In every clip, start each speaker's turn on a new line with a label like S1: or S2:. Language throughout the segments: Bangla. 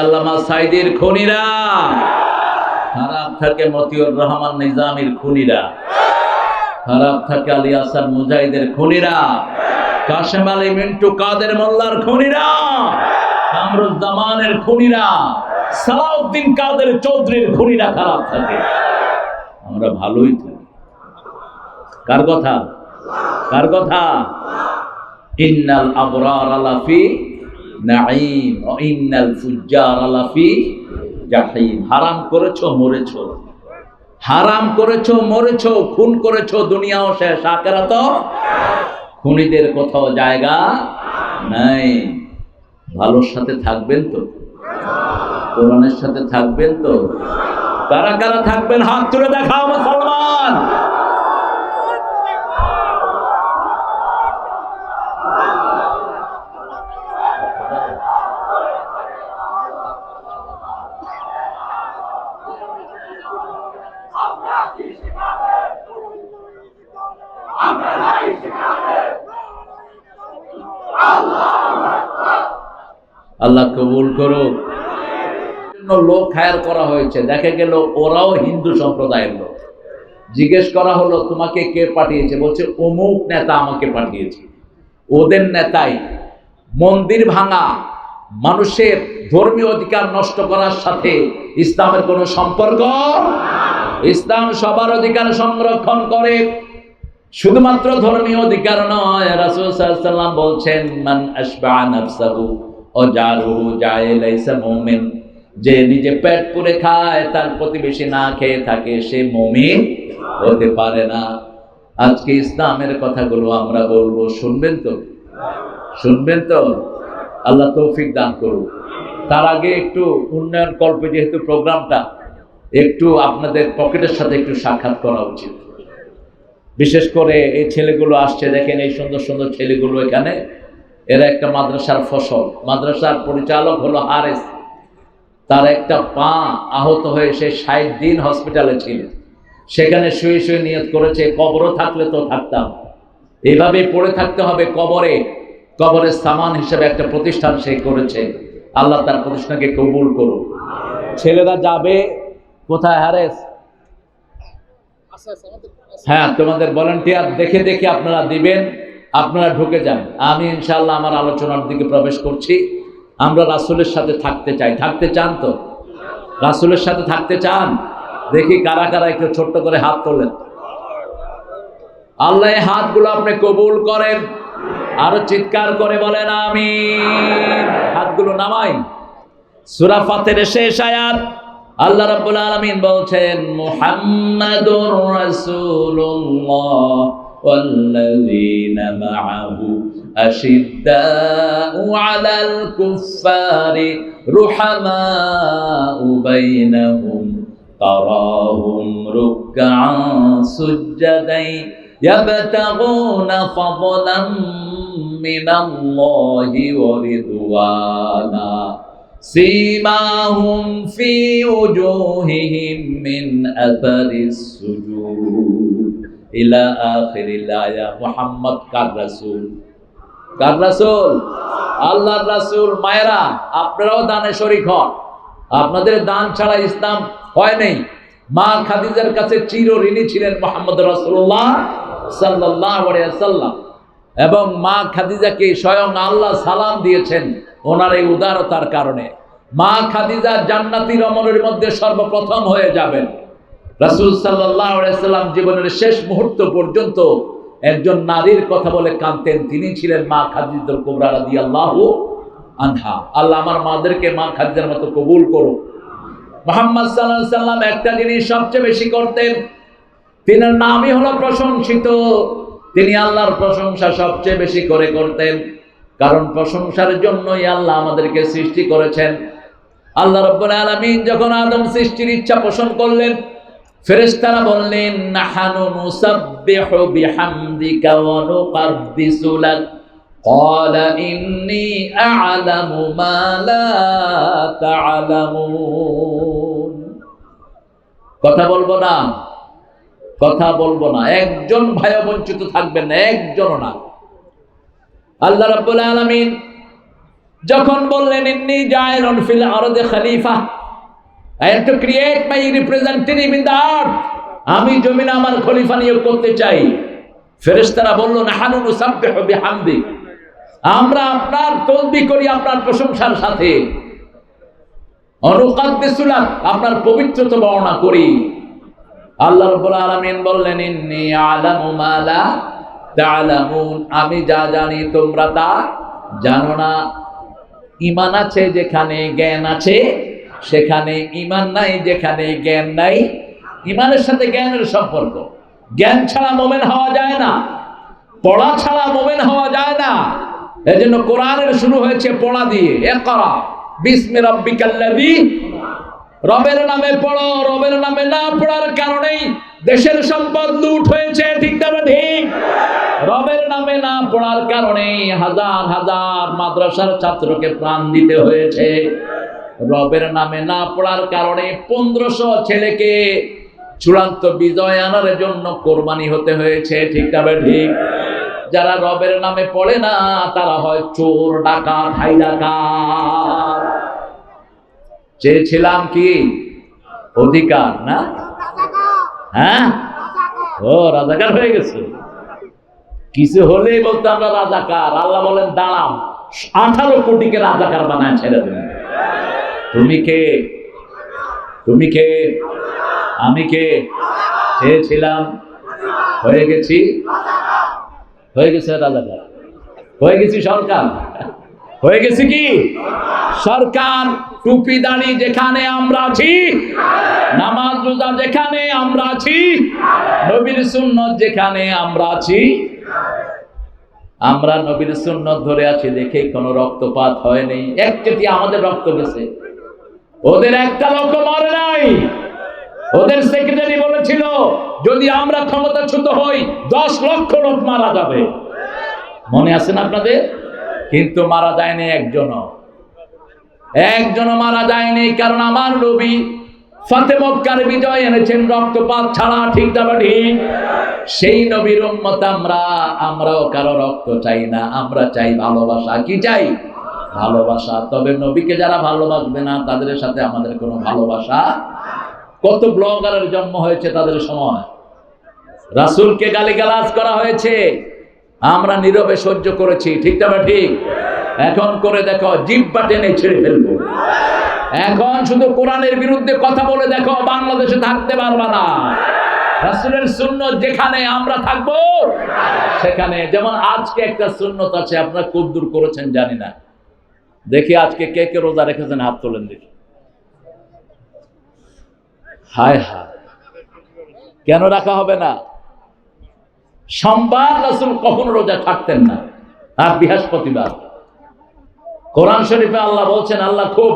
S1: আল্লামা সাইদির খুনিরা, খারাপ থাকে মতিউর রহমান নিজামীর খুনিরা, খারাপ থাকে আলী আসাদ মুজাহিদের খুনিরা, কাশেম আলী মিন্টু কাদের মোল্লার খুনিরা, কামরুজ্জামানের খুনিরা, সালাউদ্দিন কাদের চৌধুরীর খুনিরা খারাপ থাকে। আমরা ভালোই থাকি। কার কথা? কার কথা? ইন্নাল আবরার লাফি নাঈম ওয়া ইন্নাল ফুজ্জার লাফি জাহিম। হারাম করেছো মরেছো, হারাম করেছো মরেছো, খুন করেছো দুনিয়াও শেষ, আখিরাত খুনিদের কোথাও জায়গা নাই। ভালোর সাথে থাকবেন তো? কোরআনের সাথে থাকবেন তো? কারা কারা থাকবেন হাত তুলে দেখাও মুসলমান। আল্লাহ কবুল করুক। লোক হায়ার করা হয়েছে, দেখা গেল ওরাও হিন্দু সম্প্রদায়ের লোক। জিজ্ঞেস করা হলো তোমাকে কে পাঠিয়েছে? বলছে অমুক নেতা আমাকে পাঠিয়েছে। ওদের নেতাই মন্দির ভাঙা, মানুষের ধর্মীয় অধিকার নষ্ট করার সাথে ইসলামের কোনো সম্পর্ক। ইসলাম সবার অধিকার সংরক্ষণ করে, শুধুমাত্র ধর্মীয় অধিকার নয়। রাসূল সাল্লাল্লাহু আলাইহি ওয়াসাল্লাম বলছেন মান আশবা নাফসাহু ও জারুহু জায়ে লাইসা মুমিন। যে নিজে পেট পুরে খায় তার প্রতিবেশী না খেয়ে থাকে, সে মুমিন হতে পারে না। আজকে ইসলামের কথাগুলো আমরা বলবো, শুনবেন তো? শুনবেন তো? আল্লাহ তৌফিক দান করুন। তার আগে একটু উন্নয়ন কল্পে যেহেতু প্রোগ্রামটা, একটু আপনাদের পকেটের সাথে একটু সাক্ষাৎ করা উচিত। বিশেষ করে এই ছেলেগুলো আসছে, দেখেন এই সুন্দর সুন্দর ছেলেগুলো এখানে, এরা একটা মাদ্রাসার ফসল। মাদ্রাসার পরিচালক হলো হারেস। তার একটা পা আহত হয়ে সে 60 দিন হসপিটালে ছিল। সেখানে শুয়ে শুয়ে নিয়ত করেছে কবরও থাকলে তো থাকতাম, এইভাবে পড়ে থাকতে হবে কবরে। কবরের সামান হিসেবে একটা প্রতিষ্ঠান সে করেছে। আল্লাহ তার প্রতিষ্ঠানকে কবুল করুন। ছেলেরা যাবে কোথায় হারেস? হ্যাঁ, তোমাদের ভলান্টিয়ার দেখে দেখে আপনারা দিবেন, আপনারা ঢুকে যান। আমি ইনশাআল্লাহ আমার আলোচনার দিকে প্রবেশ করছি। আমরা রাসূলের সাথে থাকতে চাই। থাকতে চান তো? রাসূলের সাথে থাকতে চান? দেখি কারা কারা একটু ছোট্ট করে হাত তোলেন। আল্লাহ এই হাতগুলো আপনি কবুল করেন। আরো চিৎকার করে বলেন আমিন। হাতগুলো নামাই। সূরা ফাতিরের শেষ আয়াত আল্লাহ রাব্বুল আলামিন বলছেন মুহাম্মাদুর রাসূলুল্লাহ ওয়াল্লাযীনা মাআহু আশিদ্দাউ আলাল কুফফারি রুহামাউ বাইনাহুম তারাহুম রুকআন সুজদান ইয়াবতাগুনা ফাদলাম মিনাল্লাহি ওয়া রিদওয়ানা سيماهم في وجوههم من أثر السجود إلى آخر الآية محمد কার রাসূল? কার রাসূল? আল্লাহর রাসূল। মায়েরা আপনারাও দানে শরীক হন। আপনাদের দান ছাড়া ইসলাম হয় নাই। মা খাদিজার কাছে চিরঋণী ছিলেন মুহাম্মদ রাসূলুল্লাহ সাল্লাল্লাহু আলাইহি ওয়াসাল্লাম, এবং মা খাদিজাকে স্বয়ং আল্লাহ সালাম দিয়েছেন ওনার এই উদারতার কারণে। মা খাদিজা জান্নাতি রমণের মধ্যে সর্বপ্রথম হয়ে যাবেন। রাসূল সাল্লাল্লাহু আলাইহি ওয়াসাল্লাম জীবনের শেষ মুহূর্ত পর্যন্ত একজন নারীর কথা বলে কাঁদতেন, তিনি ছিলেন মা খাদিজাতুল কুবরা রাদিয়াল্লাহু আনহা। আল্লাহ আমার মাদেরকে মা খাদিজার মতো কবুল করুন। মুহাম্মদ সাল্লাল্লাহু আলাইহি ওয়াসাল্লাম একটা জিনিস সবচেয়ে বেশি করতেন, তিনার নামই হলো প্রশংসিত। তিনি আল্লাহর প্রশংসা সবচেয়ে বেশি করে করতেন, কারণ প্রশংসার জন্যই আল্লাহ আমাদেরকে সৃষ্টি করেছেন। আল্লাহ রাব্বুল আলামিন যখন আদম সৃষ্টির ইচ্ছা পোষণ করলেন, ফেরেশতারা বললেন নাহানু নুসাব্বিহু বিহামদিকা ওয়া নুকাদ্দিসু লাক ক্বালা ইন্নী আ'লামু মা লা তা'লামুন। কথা বলবো না, কথা বলবো না। একজন ভাই বঞ্চিত থাকবেন না, একজনও না। আল্লাহ রাব্বুল আলামিন যখন বললেন ইন্নী জাইলুন ফিল আরদি খলিফা, I have to create my representative in the earth, আমি জমিনে আমার খলিফা নিয়োগ করতে চাই। ফেরেশতারা বলল নাহানু নুসাব্বিহু বিহামদি, আমরা আপনার তাসবিহ করি আপনার প্রশংসার সাথে, অনুকাদ্দিসু লাক, আপনার পবিত্রতা বর্ণনা করি। আল্লাহ রাব্বুল আলামিন বললেন ইন্নী আ'লামু মা লা তা'লামুন, আমি যা জানি তোমরা তা জানো না। ঈমান আছে যেখানে জ্ঞান আছে সেখানে ঈমান নাই, যেখানে জ্ঞান নাই। ঈমানের সাথে জ্ঞানের সম্পর্ক, জ্ঞান ছাড়া মুমিন হওয়া যায় না, পড়া ছাড়া মুমিন হওয়া যায় না। এজন্য কোরআনের শুরু হয়েছে পড়া দিয়ে, ইকরা বিসমি রাব্বিকাল্লাযী, রবের নামে পড়ো। রবের নামে না পড়ার কারণেই দেশের সম্পদ লুট হয়েছে, ঠিক না ঠিক? রবের নামে না পড়ার কারণে হাজার হাজার মাদ্রাসার ছাত্রকে প্রাণ দিতে হয়েছে। রবের নামে না পড়ার কারণে 1500 ছেলেকে চূড়ান্ত বিজয় আনার জন্য কোরবানি হতে হয়েছে, ঠিক না ঠিক? যারা রবের নামে পড়ে না তারা হয় চোর, ডাকাত, হাই ডাকাত। চেয়েছিলাম কি অধিকার না? হ্যাঁ, ও রাজাকার হয়ে গেছে। কিছু হলেই বলতে আমরা রাজাকার। আল্লাহ বলেন দাঁড়াও, 18 কোটিকে রাজাকার বানায় ছেড়ে দেবেন। তুমি কে? তুমি কে? আমি কে? চেয়েছিলাম, হয়ে গেছি, হয়ে গেছে রাজাকার, হয়ে গেছি সরকার, হয়ে গেছি কি সরকার। টুপি দাড়ি যেখানে আমরা আছি, নামাজ রোজা যেখানে আমরা আছি, নবীর সুন্নত যেখানে আমরা আছি, আমরা নবীর সুন্নত ধরে আছি দেখে কোনো রক্তপাত হয়নি। একচেটি আমাদের রক্ত গেছে, ওদের একটা লোক মরে নাই। ওদের সেক্রেটারি বলেছিল যদি আমরা ক্ষমতাচ্যুত হই 10 লক্ষ লোক মারা যাবে, মনে আছে না আপনাদের? কিন্তু মারা যায়নি একজনও মারা যায়নি, কারণ আমার নবী ফাতে মক্কার বিজয় এনেছেন রক্তপাত ছাড়া, ঠিক না ঠিক? সেই নবীর উম্মত আমরাও কারো রক্ত চাই না, আমরা চাই ভালোবাসা। কি চাই? ভালোবাসা। তবে নবীকে যারা ভালোবাসবে না তাদের সাথে আমাদের কোনো ভালোবাসা। কত ব্লগারের জন্ম হয়েছে তাদের সময়, রাসূলকে গালিগালাজ করা হয়েছে, আমরা নীরবে সহ্য করেছি, ঠিক না ঠিক? এখন করে দেখো, জিহ্বা টেনে ছেড়ে ফেলবো। এখন শুধু কোরআনের বিরুদ্ধে কথা বলে দেখো, বাংলাদেশে থাকতে পারবা না। রাসূলের সুন্নত যেখানে আমরা থাকবো সেখানে। যেমন আজকে একটা সুন্নত আছে, আপনারা কদ্দুর করেছেন জানি না, দেখি আজকে কে কে রোজা রেখেছেন, হাত তোলেন দেখি। হায় হায়, কেন রাখা হবে না? সোমবার রাসূল কখনো রোজা থাকতেন না, আর বৃহস্পতিবার। কোরআন শরীফে আল্লাহ বলছেন, আল্লাহ খুব,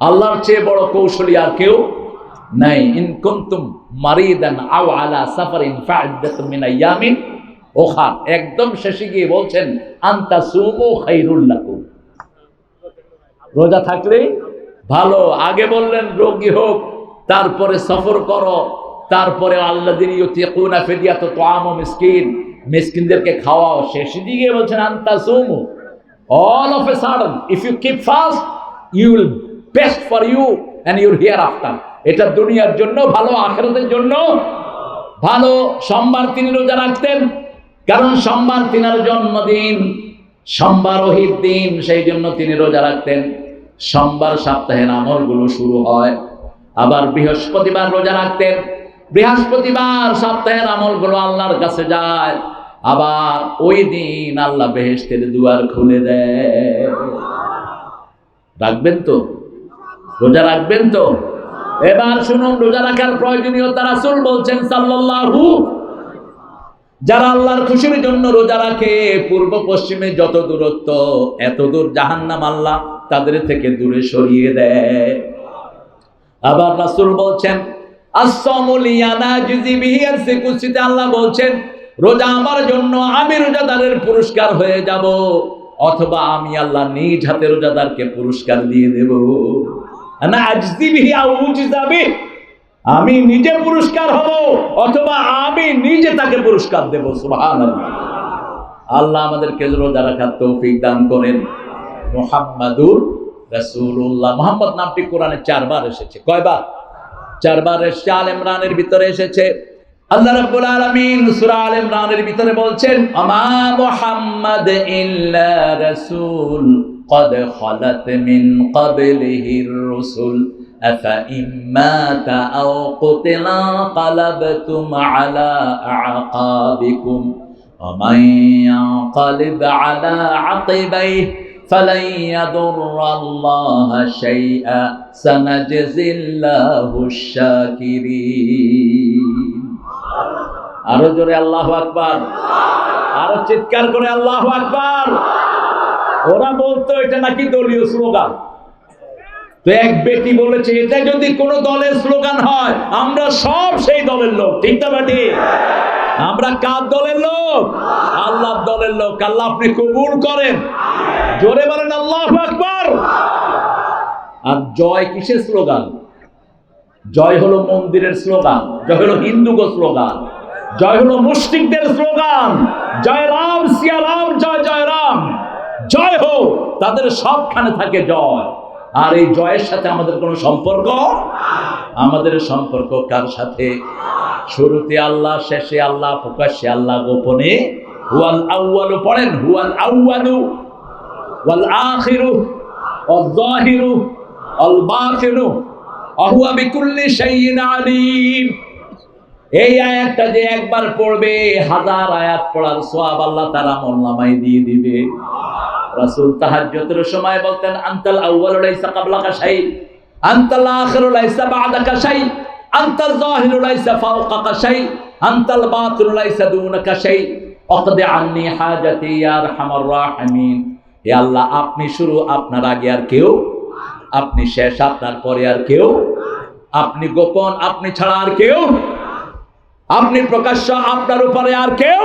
S1: আল্লাহর চেয়ে বড় কৌশলী আর কেউ নাই। ইন কুনতুম মারিদান আও আলা সাফারিন ফা'iদ্দাতুম মিন আইয়ামিন উখার। একদম শেষে গিয়ে বলছেন আনতা সুমু খায়রুল লাকুম, রোজা থাকলে ভালো। আগে বললেন রোগী হোক, তারপরে সফর করো, তারপরে আল্লাযিনা ইউতিকুনা ফিদিয়াতু তুআমু মিসকিন, মিসকিনদেরকে খাওয়াও। শেষে দিকে বলছেন আনতা সুমু। All of a sudden, if you keep fast, you will best for you and your hereafter. এটা দুনিয়ার জন্য ভালো, আখিরাতের জন্য ভালো। সোমবার তিনি রোজা রাখতেন, কারণ সোমবার তিনার জন্মদিন, সোমবার ওহির দিন, সেই জন্য তিনি রোজা রাখতেন। সোমবার সপ্তাহের আমলগুলো শুরু হয়। আবার বৃহস্পতিবার রোজা রাখতেন, বৃহস্পতিবার সপ্তাহের আমলগুলো আল্লাহর কাছে যায়। আবার ওই দিন আল্লাহ বেহেশতের দুয়ার খুলে দেয়। রাখবেন তো? রোজা রাখবেন তো? এবার শুনুন রোজা রাখার প্রয়োজনীয়তা। রাসূল বলছেন সাল্লাল্লাহু, যারা আল্লাহর খুশির জন্য রোজা রাখে, পূর্ব পশ্চিমে যত দূরত্ব, এত দূর জাহান্নাম আল্লাহ তাদের থেকে দূরে সরিয়ে দেয়। আবার রাসূল বলছেন as-sawmu liyanajzi bihi, কুরসিতে আল্লাহ বলছেন রোজা আমার জন্য, আমি রোজাদারের পুরস্কার হয়ে যাব, অথবা আমি আল্লাহ নিজ হাতে রোজাদারকে পুরস্কার দিয়ে দেব। না আজজি বিহি আও উজজা বিহি, আমি নিজে পুরস্কার হব অথবা আমি নিজে তাকে পুরস্কার দেব। সুবহানাল্লাহ। আল্লাহ আমাদেরকে রোজা রাখার তৌফিক দান করেন। মুহাম্মাদুর রাসূলুল্লাহ। মুহাম্মদ নামটি কোরআনে 4 বার এসেছে। কয়বার? 4 বার এসেছে। আল ইমরানের ভিতরে এসেছে। আল্লাহ রাব্বুল আলামিন সূরা আল ইমরানের ভিতরে বলছেন, আমা মুহাম্মাদ ইল্লা রাসূল قد خلت من قبله الرسل أفإن مات أو قتل انقلبتم على أعقابكم ومن ينقلب على عقبيه فلن يضر الله شيئا سنجزي الله الشاكرين। আরো জোরে আল্লাহু আকবার, আরো চিৎকার করে আল্লাহু আকবার। ওরা বলতো এটা নাকি দলীয় স্লোগান। তো এক ব্যক্তি বলেছে এটা যদি কোনো দলের স্লোগান হয় আমরা সব সেই দলের লোক। ঠিক না বেটি? আমরা কার দলের লোক? আল্লাহর দলের লোক। আল্লাহ আপনি কবুল করেন। জোরে বলেন আল্লাহু আকবার। আর জয় কিসের স্লোগান? জয় হলো মন্দিরের স্লোগান, জয় হলো হিন্দুগো স্লোগান, জয় হলো মুশরিকদের স্লোগান। জয় রাম, সিয়া রাম, জয় জয় রাম, জয় হোক। তাদের সবখানে থাকে জয়। আর এই জয়ের সাথে আমাদের কোনো সম্পর্ক? আমাদের সম্পর্ক কার সাথে? শুরুতে আল্লাহ, শেষে আল্লাহ, প্রকাশ্যে আল্লাহ, গোপনে হুয়াল আউয়ালু। পড়েন, হুয়াল আউয়ালু ওয়াল আখিরু ওয়াল যাহিরু ওয়াল বাতিনু ওয়া হুয়া বিকুল্লি শাইইন আলীম। এই আয়াতটা যে একবার পড়বে 1000 আয়াত পড়ার সওয়াব আল্লাহ তাআলা আমলনামায় দিয়ে দিবে। রাসূল তাহাজ্জুদের সময় বলতেন, আনতাল আউয়ালু লাইসা ক্বাবলাকা শাই, আনতাল আখিরু লাইসা বা'দাকা শাই, আনতাল যাহিরু লাইসা ফাওকাকা শাই, আনতাল বাতিনু লাইসা দুনাকা শাই, আকদি আন্নী হাজাতি ইয়া আরহামার রাহিমিন। হে আল্লাহ, আপনি শুরু, আপনার আগে আর কেউ, আপনি শেষ, আপনার পরে আর কেউ, আপনি গোপন, আপনি ছাড়া আর কেউ, আপনি প্রকাশ্য, আপনার উপরে আর কেউ।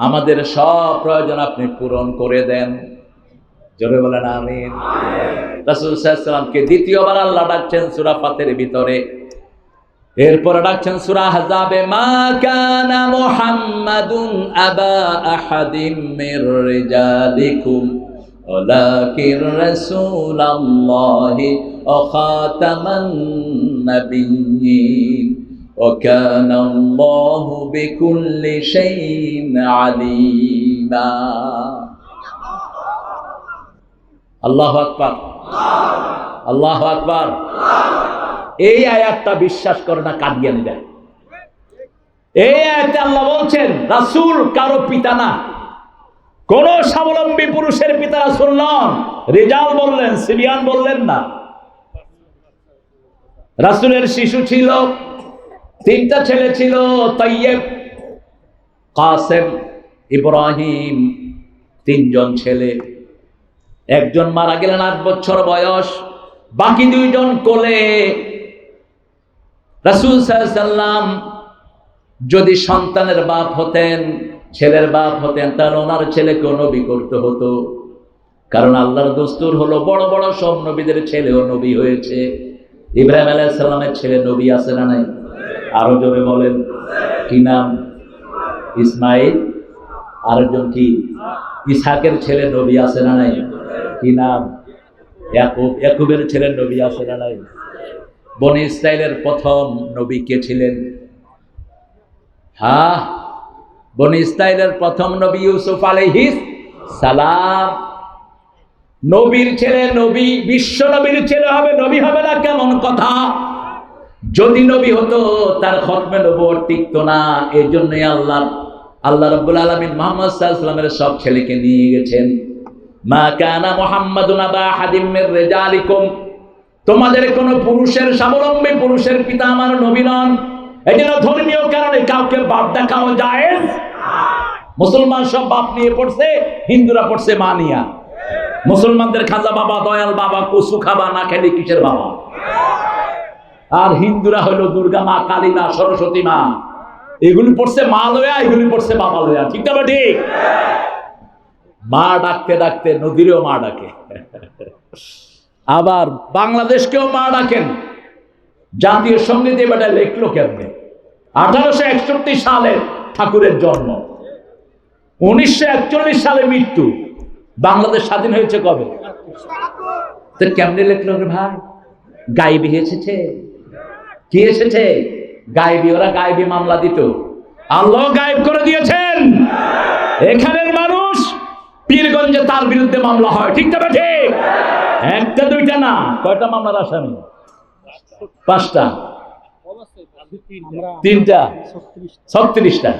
S1: আমাদের সব প্রয়োজন আপনি পূরণ করে দেন। জোরে বলেন আমিন। রাসূল সাল্লাল্লাহু আলাইহি ওয়াসাল্লামকে দ্বিতীয়বার আল্লাহ ডাকছেন সূরা ফাতিরের ভিতরে। এরপরে ডাকছেন সূরা আহজাবে, মা কানা মুহাম্মাদুন আবা আহাদিম মির রিজালিকুম ওয়ালাকিন রাসূলুল্লাহি ওয়া খাতামান নাবিয়্যিন وَكَانَ اللَّهُ بِكُلِّ شَيْءٍ عَلِيمًا। আল্লাহু আকবার, আল্লাহু আকবার। এই আয়াতটা বিশ্বাস করে না কাদিয়ানীরা। এই আয়াতে আল্লাহ বলছেন রাসূল কারো পিতা না, কোন স্বাবলম্বী পুরুষের পিতা রাসূল নন। রিজাল বললেন, সিবিয়ান বললেন না। রাসূলের শিশু ছিল, 3টা ছেলে ছিল, তাইয়েব, কাসেম, ইব্রাহিম, 3 জন ছেলে। একজন মারা গেলেন 8 বছর বয়স, বাকি 2 জন কোলে। রাসূল সাল্লাল্লাহু আলাইহি ওয়াসাল্লাম যদি সন্তানের বাপ হতেন, ছেলের বাপ হতেন, তাহলে ওনার ছেলেকে নবী করতে হতো। কারণ আল্লাহর দস্তুর হলো বড় বড় সব নবীদের ছেলেও নবী হয়েছে। ইব্রাহিম আলাইহিস সালামের ছেলে নবী আছে না নাই? আরো জোরে বলেন, কি নাম? ইসমাইল। আরেকজন কি? ইসহাকের ছেলে নবী আছে না নাই? কি নাম? ইয়াকুব। ইয়াকুবের ছেলে নবী আছে না নাই? বনি ইসরাইলের প্রথম নবী কে ছিলেন? হ্যাঁ, বনি ইসরাইলের প্রথম নবী ইউসুফ আলাইহিস সালাম। নবীর ছেলে নবী, বিশ্ব নবীর ছেলে হবে, নবী হবে না? কেমন কথা! যদি নবী হতো তার খতমে নবুয়ত টিকতো না। এই জন্যই আল্লাহ রাব্বুল আলামিন মুহাম্মদ সাল্লাল্লাহু আলাইহি ওয়াসাল্লামের সব ছেলেকে নিয়ে গেছেন। মা কানা মুহাম্মাদুন আবা আহাদিম মির রিজালিকুম, তোমাদের কোন পুরুষের স্বাবলম্বী পুরুষের পিতা আমার নবী নন। এই জন্য ধর্মীয় কারণে কাউকে বাপ দেখানো জায়েজ। মুসলমান সব বাপ নিয়ে পড়ছে, হিন্দুরা পড়ছে মা নিয়া। মুসলমানদের খাজা বাবা, দয়াল বাবা, কচু খাবা না খেলে কিসের বাবা? আর হিন্দুরা হলো দুর্গা মা, কালী মা, সরস্বতী মা। এগুলি পড়ছে মা লয়া, এগুলি পড়ছে বাবা লয়া। ঠিক না ঠিক? মা ডাকতে ডাকতে নদীরেও মা ডাকে, আবার বাংলাদেশকেও মা ডাকেন। জাতীয় সঙ্গীত এবারে লেখলো কেমনে? 1861 সালে ঠাকুরের জন্ম, 1941 সালে মৃত্যু, বাংলাদেশ স্বাধীন হয়েছে কবে? তো কেমনে লিখলো রে ভাই? গায়েবী এসেছে। কি এসেছে? গায়েবী। ওরা গায়েবী মামলা দিত, আল্লাহ গায়েব করে দিয়েছেন। এখানের মানুষ পীরগঞ্জে তার বিরুদ্ধে মামলা হয়, ঠিক না ঠিক? একটা দুইটা না, কয়টা মামলার আসামি? 5টা, 3টা, 36টা।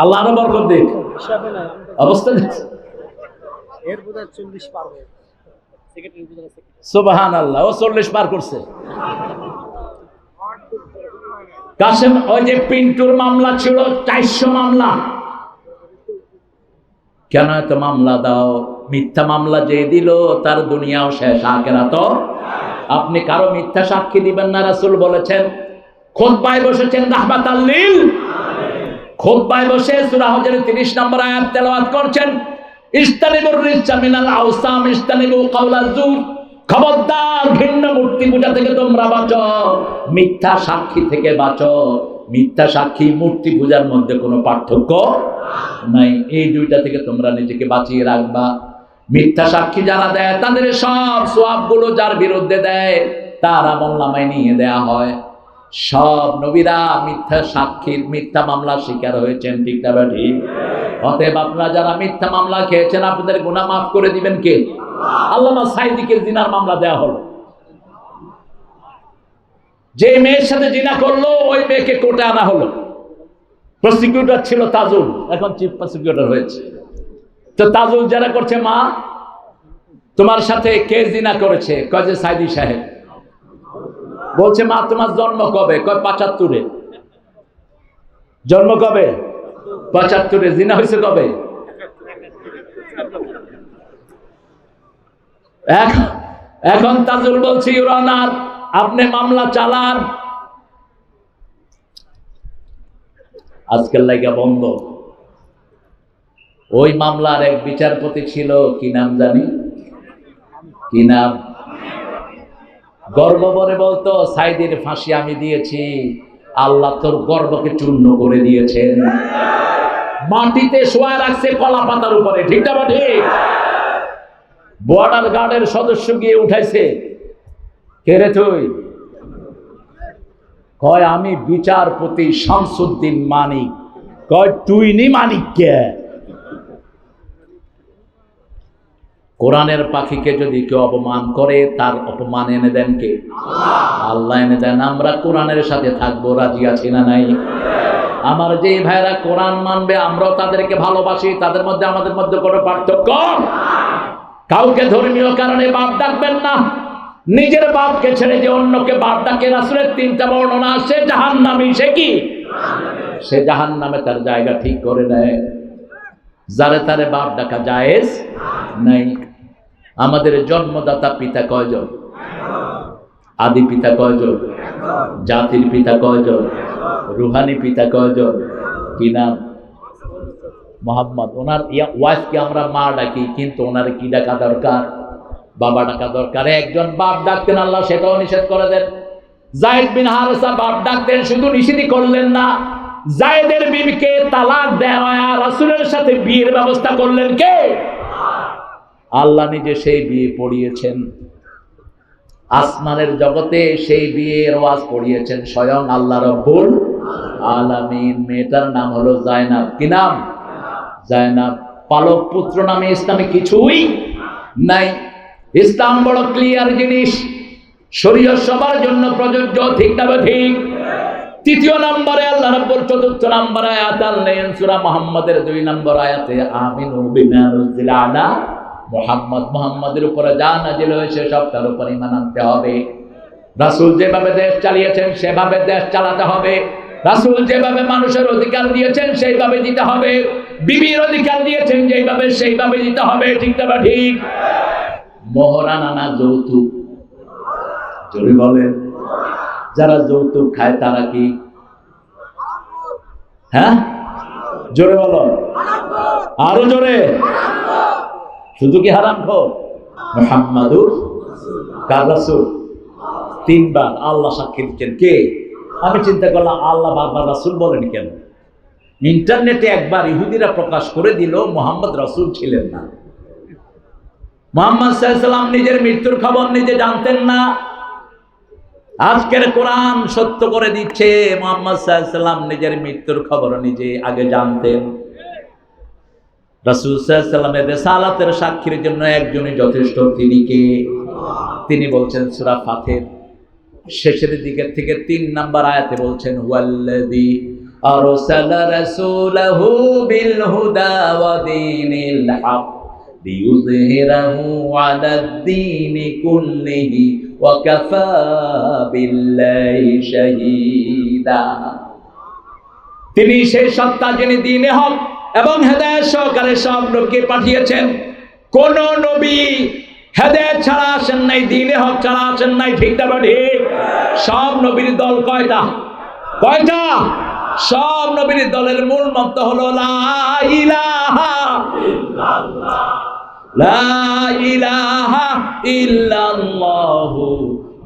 S1: আল্লাহ আরো বরকত দিক। অবস্থা সুবহানাল্লাহ, ও 40 পার করছে। কাসেম, ওই যে পিন্টুর মামলা ছিল 400 মামলা। কেন এত মামলা দাও? মিথ্যা মামলা যে দিল তার দুনিয়াও শেষ, আখিরাত। আপনি কারো মিথ্যা সাক্ষী দিবেন না, রাসূল বলেছেন। খুতবায় বসেছেন রাহমাতাল লিল, খুতবায় বসে সূরা হজের 30 নম্বর আয়াত তেলাওয়াত করছেন। ইস্তানিবুর রিজসা মিনাল আওসাম ইস্তানিবু কাওলাজ জুর। খবরদার, ভিন্ন মূর্তি পূজা থেকে তোমরা বাঁচো, মিথ্যা সাক্ষী থেকে বাঁচো। মিথ্যা সাক্ষী, মূর্তি পূজার মধ্যে কোনো পার্থক্য নাই। এই দুইটা থেকে তোমরা নিজেকে বাঁচিয়ে রাখবা। মিথ্যা সাক্ষী যারা দেয় তাদের সব সওয়াবগুলো যার বিরুদ্ধে দেয় তার আমলনামায় নিয়ে দেয়া হয়। সব নবীরা মিথ্যা সাক্ষীর, মিথ্যা মামলা শিকার হয়েছেন, ঠিক না ঠিক? অতএব আপনারা যারা মিথ্যা মামলা খেয়েছেন, আপনাদের গুনাহ মাফ করে দিবেন কে? আল্লামা সাঈদীকে জিনার মামলা দেয়া হলো। যে মেয়ের সাথে জিনা করলো ওই মেয়েকে কোর্টে আনা হলো। প্রসিকিউটর ছিল তাজুল, এখন চিফ প্রসিকিউটর হয়েছে। তো তাজুল যারা করছে, মা তোমার সাথে কে জিনা করেছে? কয় যে সাঈদী সাহেব। বলছে, মা তোমার জন্ম কবে? কয় 75-এ। জন্ম কবে? 75-এ। জিনা হয়েছে কবে? এখন তাজুল বলছে, ইউর অনার, আপনি মামলা চালান। আজকের লাইগা বন্ধ। ওই মামলার এক বিচারপতি ছিল, কি নাম জানি, কি নাম, গর্ব ভরে বলতো, সাঈদীর ফাঁসি আমি দিয়েছি, আল্লাহ তোর গর্বকে চূর্ণ করে দিয়েছেন। মাটিতে শোয়া রাখছে কলা পাতার উপরে, ঠিক না ঠিক? বর্ডার গার্ডের সদস্য গিয়ে উঠাইছে, কে রে তুই? কয় আমি বিচারপতি শামসুদ্দিন মানিক। কয় তুই নি মানিক কে? কোরআনের পাখিকে যদি কেউ অপমান করে তার অপমান এনে দেন কে? আল্লাহ এনে দেন। আমরা কোরআনের সাথে থাকবো, রাজি আছি না নাই? আমার যে ভাইরা কোরআন মানবে আমরাও তাদেরকে ভালোবাসি, তাদের মধ্যে আমাদের মধ্যে কোনো পার্থক্য। কাউকে ধর্মীয় কারণে বাপ ডাকবেন না। নিজের বাপকে ছেড়ে যে অন্যকে বাপ ডাকে, রাসূলের 3টা বর্ণনা, সে জাহান্নামী। সে কি? সে জাহান্নামে তার জায়গা ঠিক করে নেয়। যারে তারে বাপ ডাকা জায়েজ নাই। আমাদের জন্মদাতা পিতা কয়জন? আদি পিতা কয়জন? জাতির পিতা কয়জন? রুহানি পিতা কয়জন? কি নাম? মোহাম্মদ। ওনার ওয়াইফকে আমরা মা ডাকি, কিন্তু ওনার কি ডাকা দরকার? বাবা ডাকা দরকার। একজন বাপ ডাকতেন, আল্লাহ সেটাও নিষেধ করে দেন। যায়েদ বিন হারেসা বাপ ডাকতেন, শুধু নিষেধই করলেন না, যায়েদের বিবিকে তালাক দেওয়া, রাসূলের সাথে বিয়ের ব্যবস্থা করলেন কে? আল্লাহ নিজে সেই বিয়ে পড়িয়েছেন। আসমানের জগতে সেই বিয়ের ওয়াজ পড়িয়েছেন স্বয়ং আল্লাহ রাব্বুল আলামিন। মেয়েটার নাম হলো জায়নাব। কি নাম? জায়নাব। পালক পুত্র নামে ইসলামে কিছুই নাই। ইসলাম বড় ক্লিয়ার জিনিস, শরীয়ত সবার জন্য প্রযোজ্য, ঠিক না ঠিক? 3 নম্বরে আল্লাহ রাব্বুল 4 নম্বর আয়াত আল-নাহল সূরা মুহাম্মাদের 2 নম্বর আয়াতে আমিনু বিমা নুজিলা আলা মুহাম্মদ, মুহাম্মাদের উপরে যা নাযিল হয়েছে সব তার উপর ঈমান আনতে হবে। রাসূল যেভাবে দেশ চালিয়েছেন সেভাবে দেশ চালাতে হবে। রাসূল যেভাবে মানুষের অধিকার দিয়েছেন সেইভাবে দিতে হবে। বিবির অধিকার দিয়েছেন যেভাবে সেইভাবে দিতে হবে, ঠিক না ঠিক? মোহরানা না যৌতুক? জোরে বলেন। যারা যৌতুক খায় তারা কি? হ্যাঁ, জোরে বলো, আরো জোরে। শুধু কি হারামখোর? মুহাম্মাদুর কার রাসূল? 3বার আল্লাহ সাক্ষী দিচ্ছেন। কে? আমি চিন্তা করলাম আল্লাহ বারবার রাসূল বলেন কেন? ইন্টারনেটে একবার ইহুদিরা প্রকাশ করে দিল মুহাম্মদ রাসূল ছিলেন না। মুহাম্মদ সাল্লাল্লাহু আলাইহি ওয়াসাল্লাম নিজের মৃত্যুর খবর নিজে জানতেন না। আজকের কোরআন সত্য করে দিচ্ছে মুহাম্মদ সাল্লাল্লাহু আলাইহি ওয়াসাল্লাম নিজের মৃত্যুর খবর নিজে আগে জানতেন। রাসূল সাল্লাল্লাহু আলাইহি ওয়াসাল্লামের রিসালাতের সাক্ষীর জন্য একজনই যথেষ্ট, তিনি কে? তিনি বলছেন সূরা ফাতির শেষের দিকের থেকে ৩ নাম্বার আয়াতে বলছেন, হুয়াল্লাযী আরসালা রাসূলাহু বিল হুদা ওয়া দীনিল হক লিইয়ুযহিরাহু আলাদ-দীনি কুল্লিহি ওয়া কাফা বিল্লাহি শাহীদা। তিনি সেই সত্তা যিনি দ্বীনে হক এবং হেদায়েত সহকারে সব নবীকে পাঠিয়েছেন। কোন নবী হেদায়েত ছাড়া আসেন নাই, দ্বীনে হক ছাড়া আসেন নাই, ঠিক না ঠিক? সব নবীর দল কয়টা? কয়টা? সব নবীর দলের মূল মন্ত্র হলো লা ইলাহা ইল্লাল্লাহ, লা ইলাহা ইল্লাল্লাহু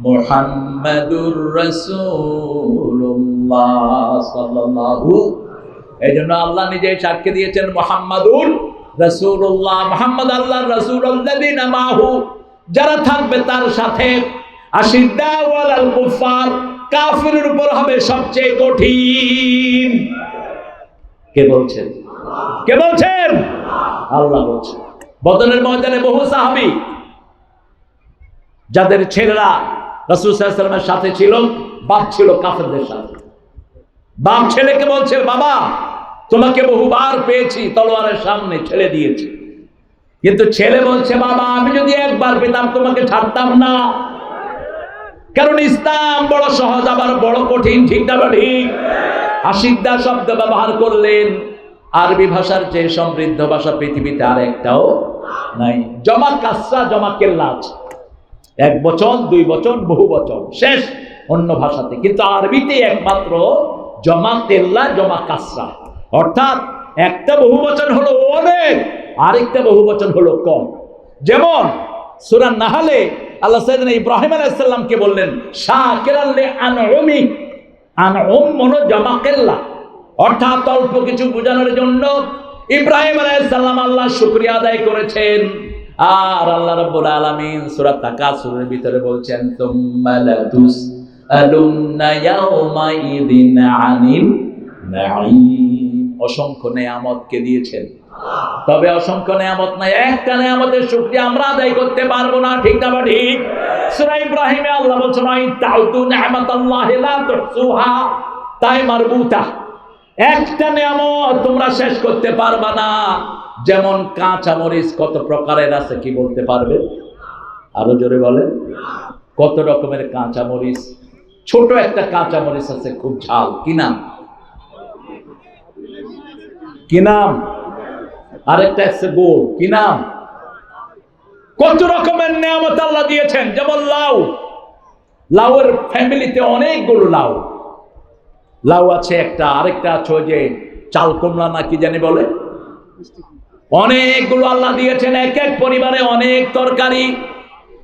S1: মুহাম্মাদুর রাসূলুল্লাহ সাল্লাল্লাহু। এইজন্য আল্লাহ নিজে সাক্ষ্য দিয়েছেন মুহাম্মাদুর রাসূলুল্লাহ, মুহাম্মদ আল্লাহর রাসূল, আল্লাযীনা মাহু, যারা থাকবে তার সাথে, আশিদ্দাউ আলাল কুফার, কাফিরের উপর হবে সবচেয়ে কঠিন। কে বলছেন? কে বলছেন? আল্লাহ বলছেন। বদরের ময়দানে বহু সাহাবী যাদের ছেলেরা রাসূল সাল্লাল্লাহু আলাইহি ওয়াসাল্লামের সাথে ছিল, বাপ ছিল কাফেরদের সাথে। বাপ ছেলেকে বলছে, বাবা তোমাকে বহুবার পেয়েছি, তলোয়ারের সামনে ছেড়ে দিয়েছি, কিন্তু ছেলে বলছে, বাবা আমি যদি একবার পেতাম তোমাকে ছাড়তাম না। কারণ ইসলাম বড় সহজ আবার বড় কঠিন, ঠিক না ঠিক? আশিদ্দা শব্দ ব্যবহার করলেন, আরবি ভাষার যে সমৃদ্ধ ভাষা পৃথিবীতে আর একটাও নাই। জমা কাসরা জমা কেল্লা আছে, এক বচন, দুই বচন, বহু বচন, শেষ অন্য ভাষাতে, কিন্তু আরবিতে একমাত্র জমা তেল্লা জমা কাসরা, অর্থাৎ একটা বহু বচন হলো অনেক, আরেকটা বহু বচন হলো কম। যেমন সূরা নাহলে আল্লাহ সাইয়েদনা ইব্রাহিম আলাইহিস সালামকে বললেন শাকিরান লি আনউমি, আনউম মানে জমা কেল্লা, অর্থাৎ অল্প কিছু বোঝানোর জন্য ইব্রাহিম আলাইহিস সালাম আল্লাহর শুকরিয়া আদায় করেছেন। আর আল্লাহ রাব্বুল আলামিন সূরা তাকাসুরের ভিতরে বলছেন, তুম্মা লাতুসআলুন্না ইয়াওমা ইযিন আনিন নাঈম। অসংখ্য নেয়ামতকে দিয়েছেন, তবে অসংখ্য নেয়ামত নাই, একটা নেয়ামতের শুকরিয়া আমরা আদায় করতে পারবো না, ঠিক না ঠিক? সূরা ইব্রাহিমে আল্লাহ বলছেন, আইতাউতু নি'মাতাল্লাহি লা তুহসুহা, তাই মারবুতা, একটা নেয়ামত তোমরা শেষ করতে পারবা না। যেমন কাঁচা মরিচ কত প্রকারের আছে, কি বলতে পারবে? আরো জোরে বলেন, কত রকমের কাঁচা মরিচ। ছোট একটা কাঁচা মরিচ আছে খুব ঝাল, কি নাম? কি নাম? আরেকটা আছে গোল, কি নাম? কত রকমের নিয়ামত আল্লাহ দিয়েছেন। যেমন লাউ, লাউয়ের ফ্যামিলিতে অনেকগুলো লাউ, লাউ আছে একটা, আরেকটা আছে ওই যে চাল কুমড়া না কি জানি বলে, অনেকগুলো আল্লাহ দিয়েছেন, এক এক পরিবারে অনেক তরকারি।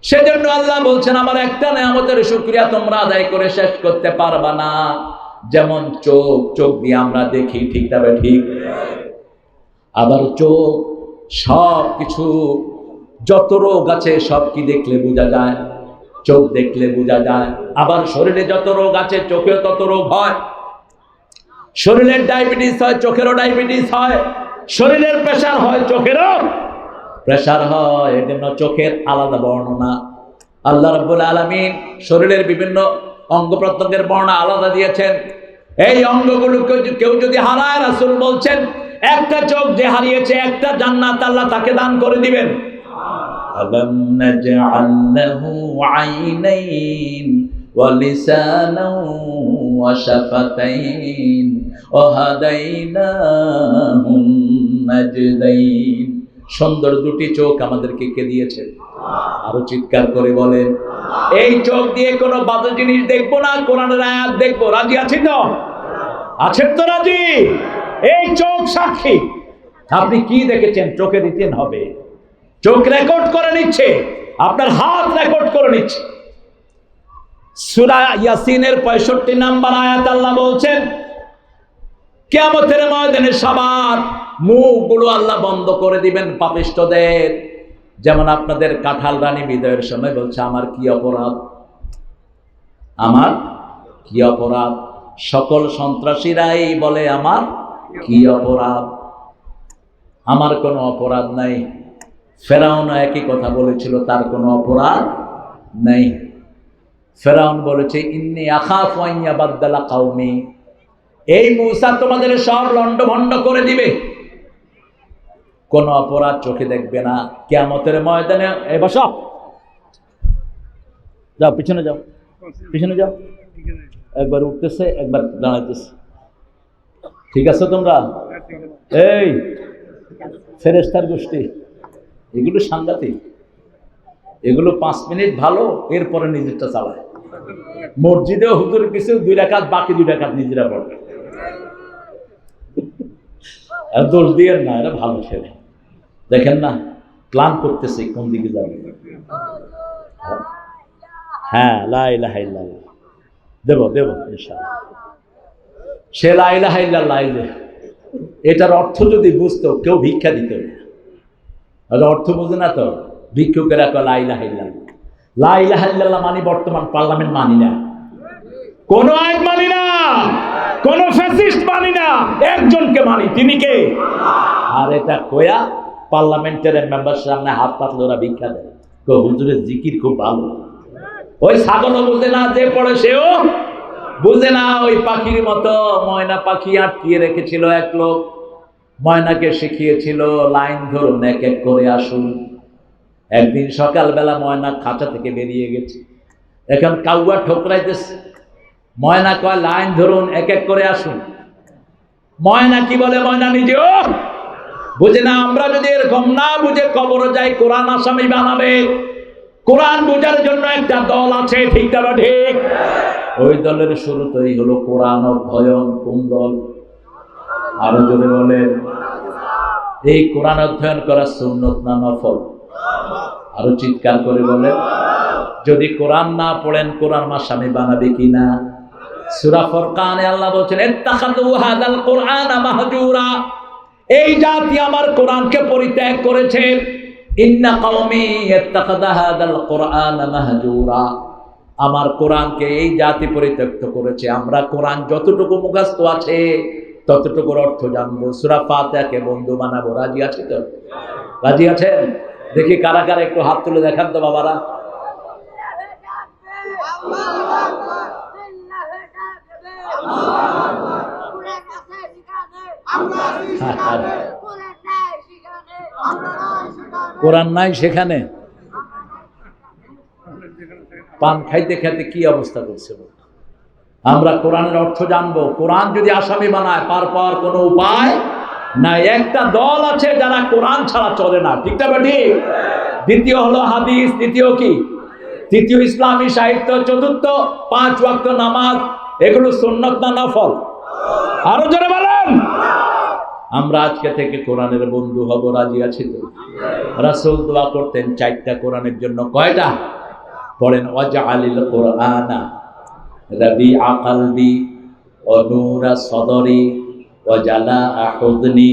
S1: সেজন্য আল্লাহ বলছেন, আমার একটা নিয়ামতের শুকরিয়া তোমরা আদায় করে শেষ করতে পারবা না। যেমন চোখ, চোখ দিয়ে আমরা দেখি, ঠিক তবে ঠিক? আবার চোখ সব কিছু, যত রোগ আছে সব কি দেখলে বোঝা যায়, চোখ দেখলে বোঝা যায়। আবার শরীরে যত রোগ আছে চোখেও তত রোগ হয়। শরীরের ডায়াবেটিস হয়, চোখেরও ডায়াবেটিস হয়। শরীরের প্রেসার হয়, চোখেরও প্রেসার হয়। এর জন্য চোখের আলাদা বর্ণনা। আল্লাহ রাব্বুল আলামিন শরীরের বিভিন্ন অঙ্গ প্রত্যঙ্গের বর্ণনা আলাদা দিয়েছেন। এই অঙ্গগুলোকে কেউ যদি হারায়, রাসূল বলছেন একটা চোখ যে হারিয়েছে, একটা জান্নাত আল্লাহ তাকে দান করে দিবেন। আলাম নাজআল লাহু আইনাইন ওয়া লিসানান ওয়া শাফাতাইন ওয়া হাদাইনাহুন নাজদাইন। সুন্দর দুটি চোখ আমাদেরকে কে দিয়েছে? আরো চিৎকার করে বলেন, এই চোখ দিয়ে কোনো বাজে জিনিস দেখবো না, কোরআনের আয়াত দেখবো। রাজি আছি তো? আছেন তো রাজি? এই চোখ সাক্ষী। আপনি কি দেখেছেন চোখে দিতেন হবে। চোখ রেকর্ড করে নিচ্ছে, আপনার হাত রেকর্ড করে নিচ্ছে। সূরা ইয়াসিনের 65 নম্বর আয়াত আল্লাহ বলছেন, কিয়ামতের ময়দানে সবার মুখগুলো আল্লাহ বন্ধ করে দিবেন পাপিষ্ঠদের। যেমন আপনাদের কাঁঠাল রানী বিদায়ের সময় বলছে আমার কি অপরাধ, আমার কি অপরাধ। সকল সন্ত্রাসীরাই বলে আমার কি অপরাধ, আমার কোনো অপরাধ নাই। ফেরাউন একই কথা বলেছিল, তার কোনো অপরাধ নেই। ফেরাউন বলেছে ইন্নী আখাফু আন ইয়াবাদদালা কওমি, এই মূসা তোমাদের সব লন্ডভন্ড করে দিবে, কোনো অপরাধ চোখে দেখবে না। কিয়ামতের ময়দানে এবার সব যাও, পিছনে যাও, পিছনে যাও। একবার উঠতেছে, একবার দাঁড়াইতেছে। ঠিক আছে তোমরা? এই ফেরেশতার গোষ্ঠী, এগুলো সাংঘাতিক। এগুলো 5 মিনিট ভালো, এরপরে নিজেরটা চালায়। মসজিদেও হুজুরের পিছু 2 রাকাত, বাকি 2 রাকাত নিজেরা পড়ে। দোষ দিয়ে না, এরা ভালো ছেলে। দেখেন না প্ল্যান করতেছে কোন দিকে যাবে। হ্যাঁ লা ইলাহা ইল্লাল্লাহ দেব দেব ইনশাআল্লাহ। সে লা ইলাহা ইল্লাল্লাহ, এটার অর্থ যদি বুঝতো কেউ ভিক্ষা দিত না। অর্থ বুঝে না তো ভিক্ষুকেরা কয় লা ইলাহা ইল্লাল্লাহ। লা ইলাহা ইল্লাল্লাহ মানে বর্তমান পার্লামেন্ট মানি না, কোন আইন মানি না, কোন ফ্যাসিস্ট মানি না, একজনকে মানি, তিনি কে? আর এটা কয়া পার্লামেন্টের মেম্বার সামনে হাত পাতলে ওরা ভিক্ষা দেয়। হুজুরের জিকির খুব ভালো। ওই ছাগলও বুঝে না, যে পড়ে সেও বুঝে না। ওই পাখির মতো ময়না পাখি আটকিয়ে রেখেছিল এক লোক, ময়নাকে শিখিয়েছিল লাইন ধরুন, এক এক করে আসুন। একদিন সকালবেলা ময়না খাঁচা থেকে বেরিয়ে গেছে, এখন কাউয়া ঠোকরাইতেছে। ময়না কয় লাইন ধরুন, এক এক করে আসুন। ময়না কি বলে? ময়না নিজেও বুঝে না। আমরা যদি এরকম না বুঝে কবরে যাই, কোরআন আসামি বানাবে। কোরআন বোঝার জন্য একটা দল আছে, ঠিক না ঠিক? ওই দলের শুরুতেই হলো কোরআন অধ্যয়ন। কোন দল? আরো জোরে বলেন। এই কোরআন অধ্যয়ন করা সুন্নত না নফল? আরো চিৎকার করে বলেন। যদি কোরআন না পড়েন কোরআন আসামি বানাবে কিনা? সূরা ফুরকানে আল্লাহ বলেন ইত্তাখাযু হাযাল কুরআনা মাহজুরা, এই জাতি আমার কোরআনকে পরিত্যাগ করেছে। ইন্না কওমি ইত্তাখাযা হাযাল কুরআনা মাহজুরা, আমার কোরআনকে এই জাতি পরিত্যক্ত করেছে। আমরা কোরআন যতটুকু মুখস্থ আছে ততটুকুর অর্থ জানবো। সূরা ফাতিহাকে বন্ধু বানাবো। রাজি আছে তো? রাজি আছেন? দেখি কারা কারা, একটু হাত তুলে দেখান তো বাবারা। কোরআন নাই সেখানে, পান খাইতে খাইতে কি অবস্থা করছে। আমরা কোরআনের অর্থ জানবো। কোরআন যদি আসামি বানায় পার পাওয়ার কোনো উপায় নাই। একটা দল আছে যারা কোরআন ছাড়া চলে না, ঠিক না ঠিক? দ্বিতীয় হলো হাদিস, দ্বিতীয় কি? তৃতীয় ইসলামী সাহিত্য, চতুর্থ 5 ওয়াক্ত নামাজ। এগুলো সুন্নত না নফল? আরো জোরে বলেন। আমরা আজকে থেকে কোরআনের বন্ধু হব। রাজি আছি তো? রাসূল দোয়া করতেন 4টা কোরআনের জন্য। কয়টা? পড়েন ওয়াজআলিল কোরআনা রাবিআ কলবি ওয়া নূরা সদরি ওয়া জালাআ হুজনি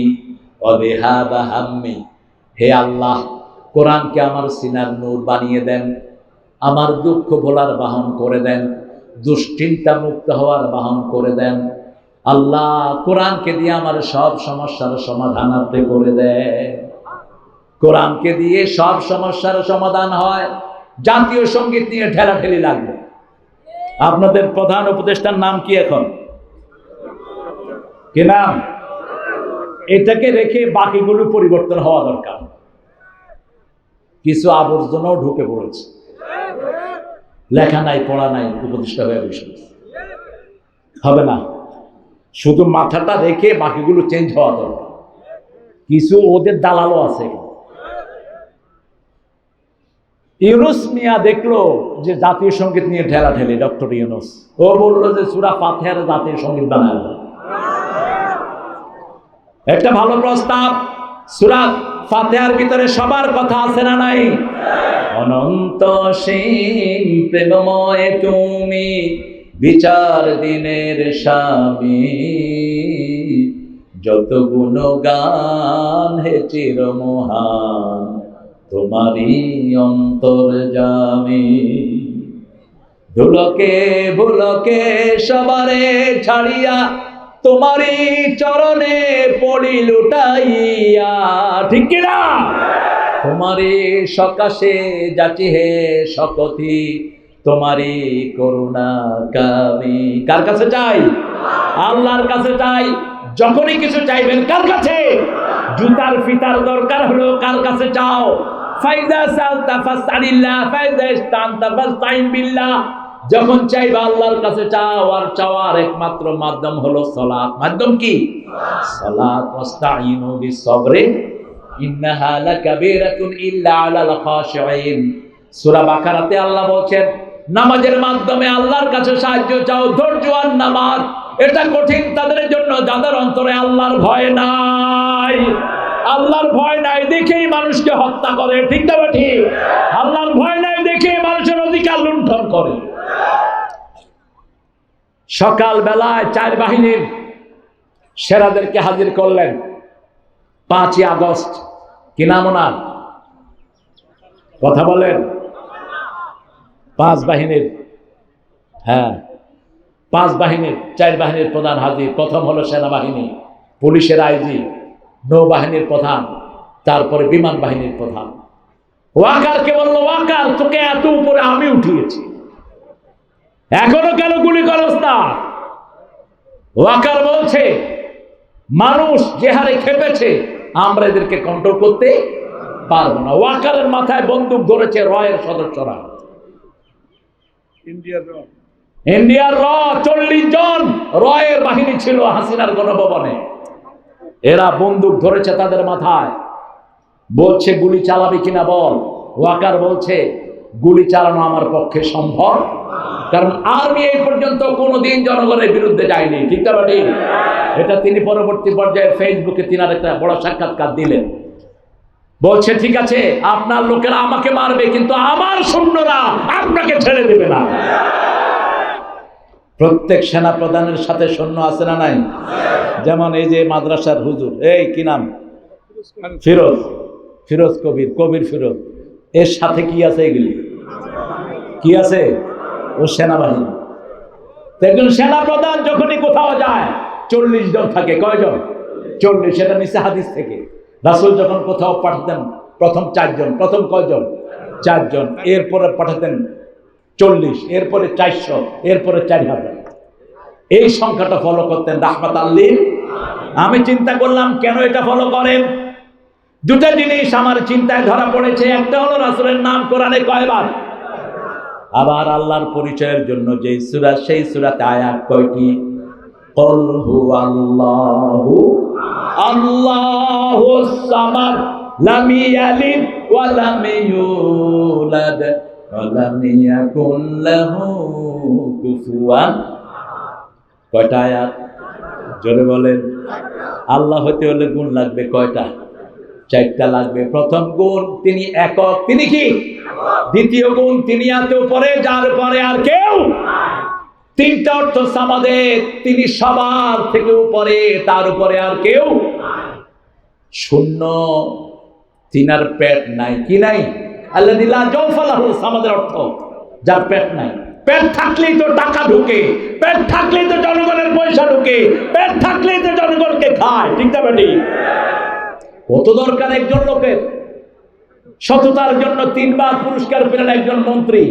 S1: ওয়া বিহাবা হাম্মি। হে আল্লাহ, কোরআনকে আমার সিনার নূর বানিয়ে দেন, আমার দুঃখ ভোলার বাহন করে দেন, দুশ্চিন্তা মুক্ত হওয়ার বাহন করে দেন। আল্লাহ, কোরআনকে দিয়ে আমার সব সমস্যার সমাধান আপনি করে দেন। কোরআনকে দিয়ে সব সমস্যার সমাধান হয়। জাতীয় সঙ্গীত নিয়ে ঠেলাঠেলি লাগবে। আপনাদের প্রধান উপদেষ্টার নাম কি এখন? কি নাম? এটাকে রেখে বাকিগুলো পরিবর্তন হওয়া দরকার। কিছু আবর্জনাও ঢুকে পড়েছে, লেখা নাই, পড়া নাই, উপদেষ্টা হয়ে বসে হবে না। শুধু মাথাটা রেখে বাকিগুলো চেঞ্জ হওয়া দরকার। কিছু ওদের দালালও আছে। ইউনুস মিয়া দেখলো যে জাতীয় সঙ্গীত নিয়ে ঠেলাঠেলি, ডক্টর ইউনুস, ও বললো যে সূরা ফাতিহার জাতীয় সঙ্গীত বানায়। একটা ভালো প্রস্তাব। সূরা ফাতিহার ভিতরে সবার কথা আছে না নাই? অনন্ত সীম প্রেমময় তুমি, বিচার দিনের স্বামী, যত গুণগান হে চির মহান, তোমারই অন্তর্যামী। ধুলকে ভুলকে সবারে ছাড়িয়া তোমারই চরণে পড়ি লুটাইয়া। ঠিক কিনা? তোমারই সকাশে যাচি হে সকথি, তোমারই করুণা কামি। কার কাছে চাই? আল্লাহর কাছে চাই। যখনই কিছু চাইবেন কার কাছে? জুতার ফিতার দরকার হলো কার কাছে চাও? ফাইজা সালতা ফাসআলিল্লাহ, ফাইজা ইসতানতা ফাসতাইন বিল্লাহ। যখন চাইবা আল্লাহর কাছে চাও। আর চাওয়ার একমাত্র মাধ্যম হলো সালাত। মাধ্যম কি? সালাত। ওয়াস্তাইনু বিসসবরি ইন্নাহা লাকাবীরাতুন ইল্লা আলাল খাশিঈন। সূরা বাকারাতে আল্লাহ বলেন নামাজের মাধ্যমে আল্লাহর কাছে সাহায্য চাও। ধৈর্য আর নামাজ এটা কঠিন তাদের জন্য যাদের অন্তরে আল্লাহর ভয় নাই। আল্লাহর ভয় নাই দেখেই মানুষকে হত্যা করে। ঠিক না ঠিক? আল্লাহর ভয় নাই দেখেই মানুষের অধিকার লুণ্ঠন করে। সকাল বেলায় 4 বাহিনীর সেরাদেরকে হাজির করলেন 5ই আগস্ট। কি নাম ওনার? কথা বলেন। 5 বাহিনীর, হ্যাঁ 5 বাহিনীর 4 বাহিনীর প্রধান হাজির। প্রথম হলো সেনাবাহিনী, পুলিশের আইজি, নৌবাহিনীর প্রধান, তারপরে বিমান বাহিনীর প্রধান। ওয়াকারকে বলল, ওয়াকার তোকে এত উপরে আমি উঠিয়েছি, এখনো কেন গুলি করস না? ওয়াকার বলছে মানুষ যে হারে খেপেছে আমরা এদেরকে কন্ট্রোল করতে পারবো না। ওয়াকারের মাথায় বন্দুক ধরেছে রয়ের সদস্যরা। ইন্ডিয়ার র 40 জন রয়ের বাহিনী ছিল হাসিনার গণভবনে। এরা বন্দুক ধরেছে তাদের মাথায়, বলছে গুলি চালাবি কিনা বল। ওয়াকার বলছে গুলি চালানো আমার পক্ষে সম্ভব, কারণ আর্মি এই পর্যন্ত কোনোদিন জনগণের বিরুদ্ধে যায়নি। ঠিক না ঠিক? এটা তিনি পরবর্তী পর্যায়ে ফেসবুকে তিনার একটা বড় সাক্ষাৎকার দিলেন। বলছে ঠিক আছে আপনার লোকেরা আমাকে মারবে কিন্তু আমার সৈন্যরা আপনাকে ছেড়ে দেবে না। প্রত্যেক সেনা প্রধানের সাথে সৈন্য আছে না নাই? যেমন এই যে মাদ্রাসার হুজুর, এই কি নাম? ফিরোজ কবির ফিরোজ, এর সাথে কি আছে? এগুলি কি আছে? ও সেনাবাহিনী। একজন সেনা প্রধান যখনই কোথাও যায় 40 জন থাকে। কয়জন? 40। সেটা নিচে হাদিস থেকে। রাসূল যখন কোথাও পাঠাতেন প্রথম 4 জন, প্রথম কয়জন? 4 জন, এরপরে পাঠাতেন 40, এরপরে 400, এরপরে 4000। এই সংখ্যাটা ফলো করতেন রাহমাতাল লিল। আমি চিন্তা করলাম কেন এটা ফলো করেন। দুটো জিনিস আমার চিন্তায় ধরা পড়েছে। একটা হলো রাসূলের নাম কোরআনে কয়বার, আবার আল্লাহর পরিচয়ের জন্য যে সূরা, সেই সূরাতে আয়াত কয়টি? কুল হুয়াল্লাহু আল্লাহুস সামাদ লাম ইয়ালিদ ওয়া লাম ইউলাদ ওয়া লাম ইয়াকুল লাহু কুফুয়ান। কয়টা আয়াত? জোরে বলেন। আল্লাহ হতে হলে গুণ লাগবে কয়টা? 4টা লাগবে। প্রথম গুণ তিনি একক, তিনি কি? দ্বিতীয় গুণ তিনি এত উপরে যার উপরে আর কেউ। 3টা অর্থ সামাদের, তিনি সবার থেকে উপরে, তার উপরে আর কেউ শূন্য। তিনার পেট নাই। কি নাই? আল্লাযী লা জাওফা লাহু। সামাদের অর্থ যার পেট নাই। পেট থাকলেই তো টাকা ঢুকে, পেট থাকলেই তো জনগণের পয়সা ঢুকে, পেট থাকলেই তো জনগণকে খায়। ঠিক না বেটি? কত দরকার একজন লোকের? সততার জন্য 3 বার পুরস্কার পেলেন একজন মন্ত্রী।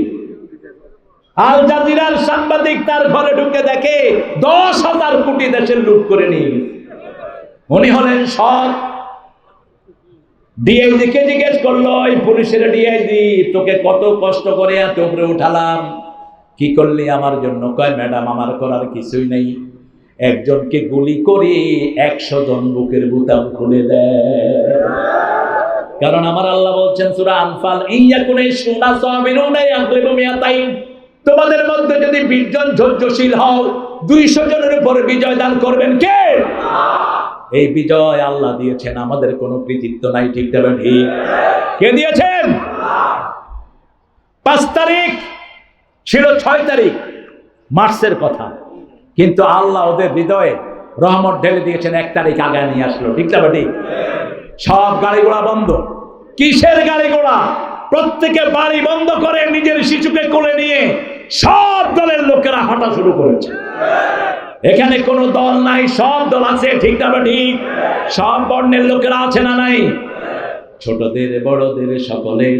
S1: আল জাজিরার সাংবাদিক তার ঘরে ঢুকে দেখে 10,000 কোটি দেশের লুট করে নিয়ে গেছে। উনি হলেন সৎ। ডিআইজি কে জিজ্ঞেস করলো, এই পুলিশের ডিআইজি তোকে কত কষ্ট করে এত উপরে উঠালাম, কি করলি আমার জন্য? কয় ম্যাডাম আমার করার কিছুই নেই, একজনকে গুলি করে 100 জন বুকের বুতাম খুলে দেয়। কারণ আমার আল্লাহ বলছেন সূরা আনফাল, ইয়াকুনে শুনা সাবিরুনা ইয়াগলিবু মিয়াতাইন। তোমাদের মধ্যে যদি 20 জন ধৈর্যশীল হও 200 জনের উপর বিজয় দান করবেন কে? এই বিজয় আল্লাহ দিয়েছেন, আমাদের কোনো কৃতিত্ব নাই। ঠিক না ঠিক? কে দিয়েছেন? 5 তারিখ ছিল 6 তারিখ মার্চের কথা, কিন্তু আল্লাহ ওদের হৃদয়ে রহমত ঢেলে দিয়েছেন। 1 তারিখ আগে নিয়ে আসলো। ঠিক না ঠিক? সব গাড়ি ঘোড়া বন্ধ, কিসের গাড়ি ঘোড়া? প্রত্যেকে বাড়ি বন্ধ করে নিজের শিশুকে কোলে নিয়ে সব দলের লোকেরা হাঁটা শুরু করেছে। এখানে কোনো দল নাই, সব দল আছে, ঠিক না ঠিক? সব বর্ণের লোকেরা আছে না নাই? ছোটদের বড়দের সকলের,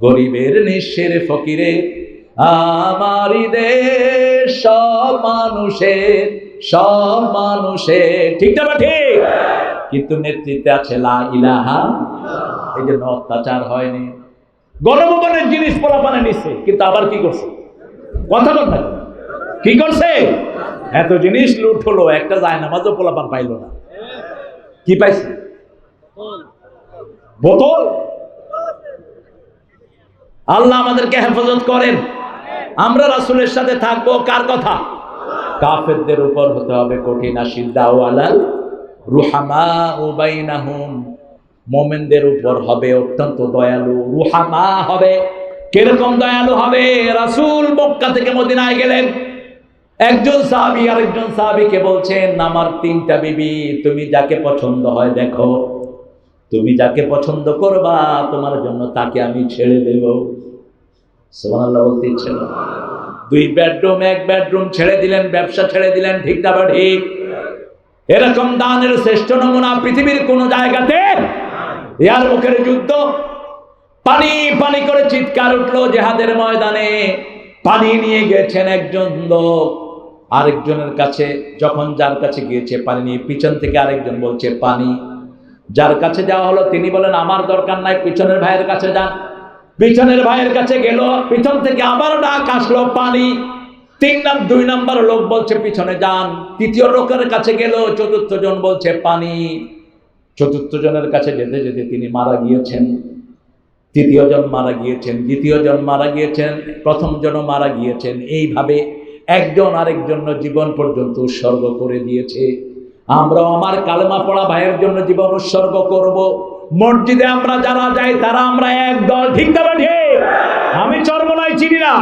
S1: গরিবের নিঃস্বের ফকিরের, আমারই দেশ সব মানুষের, ঠিক না ঠিক? কিন্তু নেতৃত্বে আছে লা ইলাহা। এই জন্য অত্যাচার হয়নি। গণভবনের জিনিস পোলাপানে নিচ্ছে, কিন্তু আবার কি করছে? কথা বল না, কি করছে? এত জিনিস লুট হলো, একটা জায়নামাজও পোলাপান পাইল না। কি পাইছে? বোতল। আল্লাহ আমাদেরকে হেফাজত করেন। আমরা রাসূলের সাথে থাকবো কার কথা? কাফেরদের উপর হতে হবে কঠিন আশিদ্দাউ আলাল রুহামাউ বাইনাহুম। মুমিনদের উপর হবে অত্যন্ত দয়ালু, রুহামা হবে। কিরকম দয়ালু হবে? রাসূল মক্কা থেকে মদিনায় গেলেন, একজন সাহাবী আরেকজন সাহাবীকে বলছেন, আমার 3টা বিবি, তুমি যাকে পছন্দ হয় দেখো, তুমি যাকে পছন্দ করবা তোমার জন্য তাকে আমি ছেড়ে দেব। সুবহানাল্লাহ বলতে ইচ্ছে না? 2 বেডরুম 1 বেডরুম ছেড়ে দিলেন, ব্যবসা ছেড়ে দিলেন, ঠিক না ঠিক? এরকম দানের শ্রেষ্ঠ নমুনা পৃথিবীর কোন জায়গাতে? ইয়ারমুকের যুদ্ধ, পানি পানি করে চিৎকার উঠলো জিহাদের ময়দানে। পানি নিয়ে গেছেন একজন লোক আরেকজনের কাছে, যখন যার কাছে গিয়েছে পানি নিয়ে, পিছন থেকে আরেকজন বলছে পানি। যার কাছে যাওয়া হলো তিনি বলেন আমার দরকার নাই, পিছনের ভাইয়ের কাছে যান। পিছনের ভাইয়ের কাছে গেল, পিছন থেকে আবার ডাক আসলো পানি। 2 নাম্বার লোক বলছে পিছনে যান। 3য় লোকের কাছে গেল, 4র্থ জন বলছে পানি। 4র্থ জনের কাছে যেতে যেতে তিনি মারা গিয়েছেন। 3য় জন মারা গিয়েছেন, 2য় জন মারা গিয়েছেন, 1ম জনও মারা গিয়েছেন। এইভাবে একজন আরেকজন জীবন পর্যন্ত উৎসর্গ করে দিয়েছে। আমরাও আমার কালেমা পড়া ভাইয়ের জন্য জীবন উৎসর্গ করব। মসজিদে আমরা যারা যাই তারা আমরা এক দল, ঠিক না ঠিক? আমি চরমনাই চিনি না,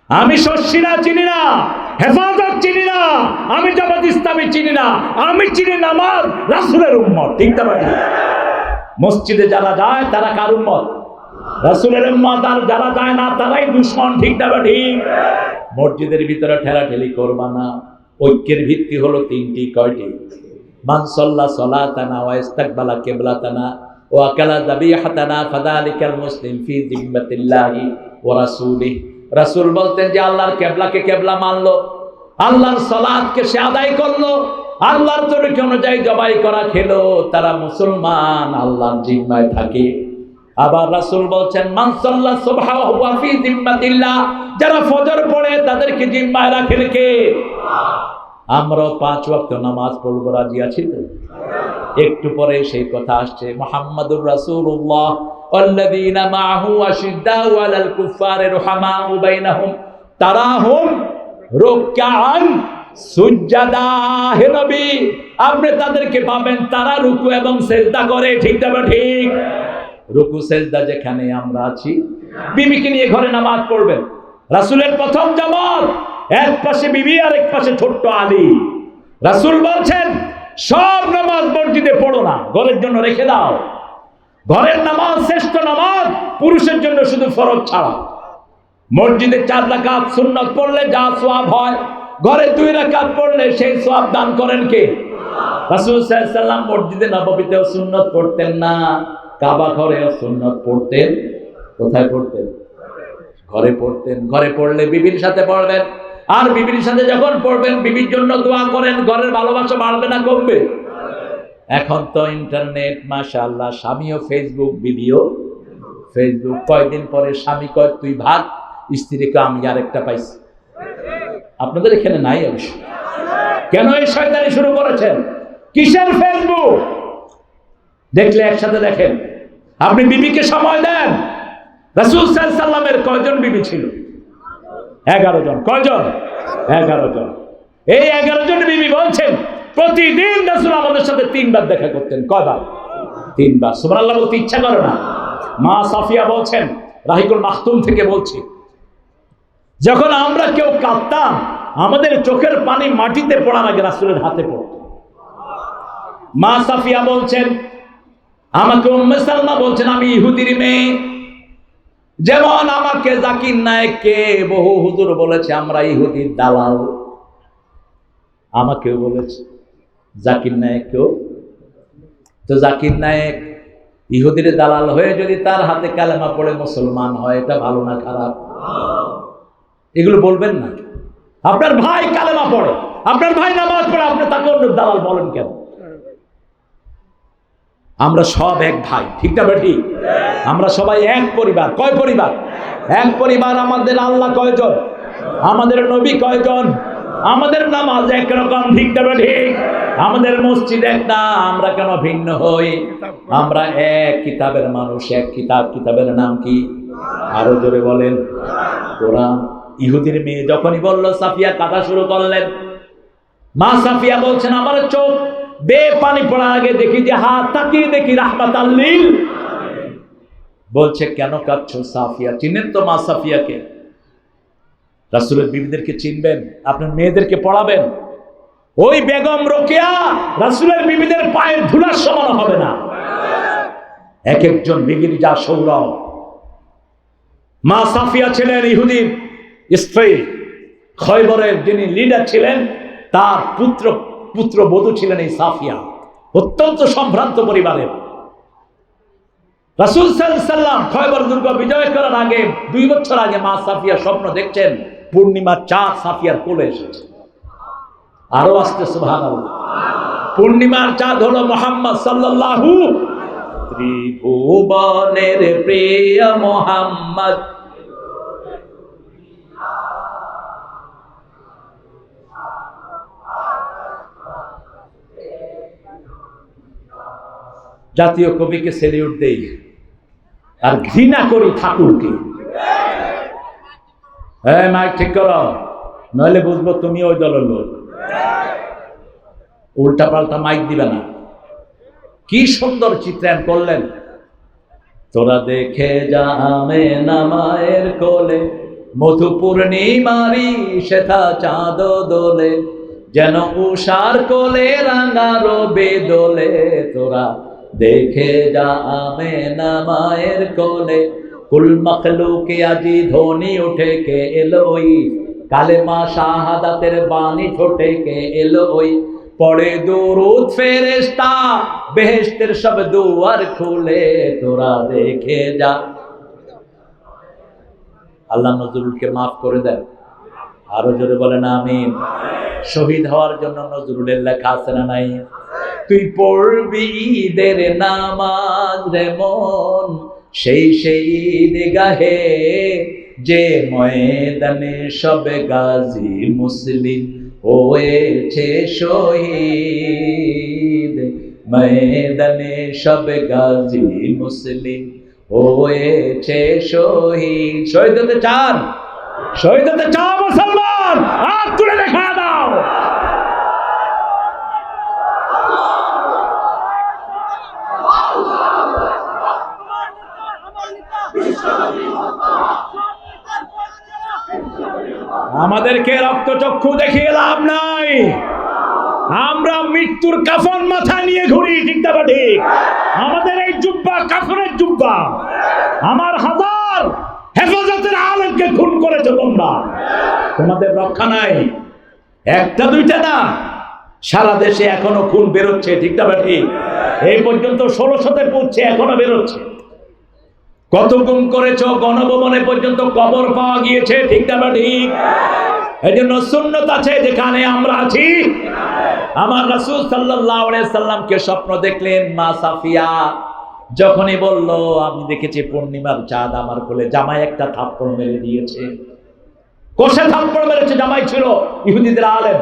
S1: আমি শর্ষিনা চিনি না, হেফাজত চিনি না, আমি জামাত ইসলামী চিনি না, আমি চিনি নামাজ রাসূলের উম্মত, ঠিক না ঠিক? মসজিদে যারা যায় তারা কার উম্মত? রাসূলের উম্মত। আর যারা যায় না তারাই দুশমন, ঠিক না ঠিক? মসজিদের ভিতরে ঠেলাঠেলি করবা না। ঐক্যের ভিত্তি হলো 3টি। কয়টি? মান সাল্লা সালাতানা ওয়া ইস্তাকবালা কিবলাতানা ওয়া আকালা যাবিহাতানা ফাযালিকাল মুসলিম ফি জিম্মাতিল্লাহি ওয়া রাসূলিহি। রাসূল বলতেন যে আল্লাহর কিবলাকে কিবলা মানলো, আল্লাহর সালাতকে সে আদায় করলো, আল্লাহর তরিকা অনুযায়ী জবাই করা খেলো, তারা মুসলমান, আল্লাহর জিম্মায় থাকে। আবার রাসূল বলছেন মান সাল্লা সুবহা ওয়া হুয়া ফি জিম্মাতিল্লাহ, যারা ফজর পড়ে তাদেরকে জিম্মায় রাখে কে? আমরা 5 ওয়াক্ত নামাজ পড়ব, রাজি আছি তো? একটু পরে সেই কথা আসছে, মুহাম্মাদুর রাসূলুল্লাহ ওয়াল্লাযীনা মাআহু আশিদ্দাউ আলাল কুফফারি রুহামাউ বাইনাহুম তারাহুম রুকআন সুজদা। হে নবী, আপনি তাদেরকে পাবেন তারা রুকু এবং সিজদা করে, ঠিক না ঠিক? রুকু সিজদা যেখানে আমরা আছি, বিবিকে নিয়ে ঘরে নামাজ পড়বেন। রাসূলের প্রথম জামাত, এক পাশে বিবি আর এক পাশে ছোট্ট আলী। রাসূল বলছেন সব নামাজ মসজিদে পড়ো না, ঘরের জন্য রেখে দাও। ঘরের নামাজ শ্রেষ্ঠ নামাজ, পুরুষের জন্য শুধু ফরজ ছাড়া। মসজিদে 4 রাকাত সুন্নাত পড়লে যা সওয়াব হয়, ঘরে 2 রাকাত পড়লে সেই সওয়াব দান করেন কে? রাসূল সাল্লাল্লাহু আলাইহি ওয়াসাল্লাম মসজিদে নববীতেও সুন্নাত পড়তেন না, কাবা ঘরেও সুন্নাত পড়তেন। কোথায় পড়তেন? ঘরে পড়তেন। ঘরে পড়লে বিবির সাথে পড়বেন, আর বিবির সাথে যখন পড়বেন বিবির জন্য দোয়া করেন। ঘরের ভালোবাসা বাড়বে না কমবে? এখন তো ইন্টারনেট, মাশাআল্লাহ, স্বামীও ফেসবুক, বিবিও ফেসবুক। কয়দিন পরে স্বামী কয় তুই ভাগ, স্ত্রীকে আমি আরেকটা পাইছি। আপনাদের এখানে নাই অবশ্য। কেন এই শয়তানি শুরু করেছেন? কিসের ফেসবুক? দেখলে একসাথে দেখেন। আপনি বিবিকে সময় দেন। রাসূল সাল্লাল্লাহু আলাইহি ওয়াসাল্লামের কয়জন বিবি ছিল? 11 জন। কয়জন? 11 জন। এই 11 জন বিবি বলছেন প্রতিদিন রাসূল আমাদের সাথে 3 বার দেখা করতেন। কয়বার? 3 বার। সুবহানাল্লাহ বলতে ইচ্ছা করে না? মা সাফিয়া বলছেন, রাহিকুল মাখতুম থেকে বলছি, যখন আমরা কেউ কাঁদতাম আমাদের চোখের পানি মাটিতে পড়ার আগে রাসূলের হাতে পড়ত। মা সাফিয়া বলছেন আমাকে উম্মে সালমা বলছেন আমি ইহুদির মেয়ে। যেমন আমাকে জাকির নায়েককে বহু হুজুর বলেছে আমরা ইহুদির দালাল, আমাকেও বলেছে, জাকির নায়েককেও। তো জাকির নায়েক ইহুদির দালাল হয়ে যদি তার হাতে কালেমা পড়ে মুসলমান হয়, এটা ভালো না খারাপ? এগুলো বলবেন না। আপনার ভাই কালেমা পড়ে, আপনার ভাই নামাজ পড়ে, আপনি তাকে অন্য দালাল বলেন কেন? আমরা সব এক ভাই, ঠিক না বেঠি? আমরা সবাই এক পরিবার। কয় পরিবার? এক পরিবার। আমাদের আল্লাহ কয়জন? আমাদের নবী কয়জন? আমাদের নামাজ একরকম, ঠিক না বেঠি? আমাদের মসজিদ একটা, আমরা কেন ভিন্ন হই? আমরা এক কিতাবের মানুষ, এক কিতাব। কিতাবের নাম কি? আরো জোরে বলেন। কোরআন। ইহুদির মেয়ে যখনই বলল, সাফিয়া কাঁদা শুরু করলেন। মা সাফিয়া বলছেন আমার চোখ বে পানি পড়ার আগে দেখি যে হাত তাকিয়ে দেখি রাহমাতাল লিল। বলছে কেন কাঁদছো সাফিয়া? চিনেন তো মা সাফিয়াকে? রাসূলের বিবিদেরকে চিনবেন, আপনার মেয়েদেরকে পড়াবেন। ওই বেগম রোকেয়া রাসূলের বিবিদের পায়ের ধুলার সমান হবে না। এক একজন বিবির যা সৌরভ। মা সাফিয়া ছিলেন ইহুদির স্ত্রী। খয়বরের যিনি লিডার ছিলেন তার পুত্রবধূ ছিলেন এই সাফিয়া। অত্যন্ত সম্ভ্রান্ত পরিবারের। রাসূল সাল্লাল্লাহু আলাইহি ওয়াসাল্লাম খয়বর দুর্গ বিজয় করার আগে 2 বছর আগে মা সাফিয়া স্বপ্ন দেখছেন পূর্ণিমার চাঁদ সাফিয়ার কোলে এসেছে। আরো আসতে সুবহানাল্লাহ। পূর্ণিমার চাঁদ হলো মুহাম্মদ সাল্লাল্লাহু, ত্রিভুবনের প্রিয় মুহাম্মদ। জাতীয় কবিকে সেলিউট দেই আর ঘৃণা করি ঠাকুরকে। হ্যাঁ মাইক ঠিক করো, নইলে বুঝবো তুমি ওই দলের লোক। উল্টা পাল্টা মাইক দিবে না। কি সুন্দর চিত্রায়ন করলেন। তোরা দেখে যা আমেনা মায়ের কোলে, মধু পূর্ণিমারি সেথা চাঁদ দোলে, যেন উষার কোলে রাঙা রবে দোলে। তোরা দেখে যা আমেনা মায়ের কোলে, কুল মখলুকে আজি ধ্বনি উঠে কে এলো ওই, কালেমা শাহাদাতের বাণী ঠোঁটে কে এলো ওই, পড়ে দুরূদ ফেরেশতা বেহেশতের সব দুয়ার খুলে। তোরা দেখে যা। আল্লাহ নজরুলকে মাফ করে দেন। আরো জোরে বলেন আমিন। শহীদ হওয়ার জন্য নজরুলের লেখা আছে না নাই? তুই পড়বি ঈদের নামাজ রে মন, সেই ঈদ গাহে যে ময়দানে সব গাজী মুসলিম হয়েছে শহীদ, ময়দানে সব গাজী মুসলিম হয়েছে শহীদ। শহীদ হতে চান? শহীদ হতে চাও মুসলমান? হাত তুলে দেখা দাও। আমাদেরকে রক্তচক্ষু দেখিয়ে লাভ নাই। আমরা মৃত্যুর কাফন মাথায় নিয়ে ঘুরি, ঠিক না ঠিক? আমাদের এই জুব্বা কাফনের জুব্বা। আমার হাজার হেফাজতের আলেমকে খুন করেছো তোমরা, তোমাদের রক্ষা নাই। একটা দুইটা না, সারা দেশে এখনো খুন বেরোচ্ছে, ঠিক না ঠিক? এই পর্যন্ত 1600-তে পৌঁছে এখনো বেরোচ্ছে। কত গুম করেছো, গণভবনে পর্যন্ত কবর পাওয়া গিয়েছে, ঠিক না ঠিক? এই জন্য সুন্নত আছে যেখানে আমরা আছি। আমার রাসূল সাল্লাল্লাহু আলাইহি সাল্লামকে স্বপ্ন দেখলেন মা সাফিয়া। যখনই বলল আমি দেখেছি পূর্ণিমার চাঁদ আমার কোলে, জামাই একটা থাপ্পড় মেরে দিয়েছে। কোষে থাপ্পড় মেরেছে, জামাই ছিল ইহুদিদের আলেম।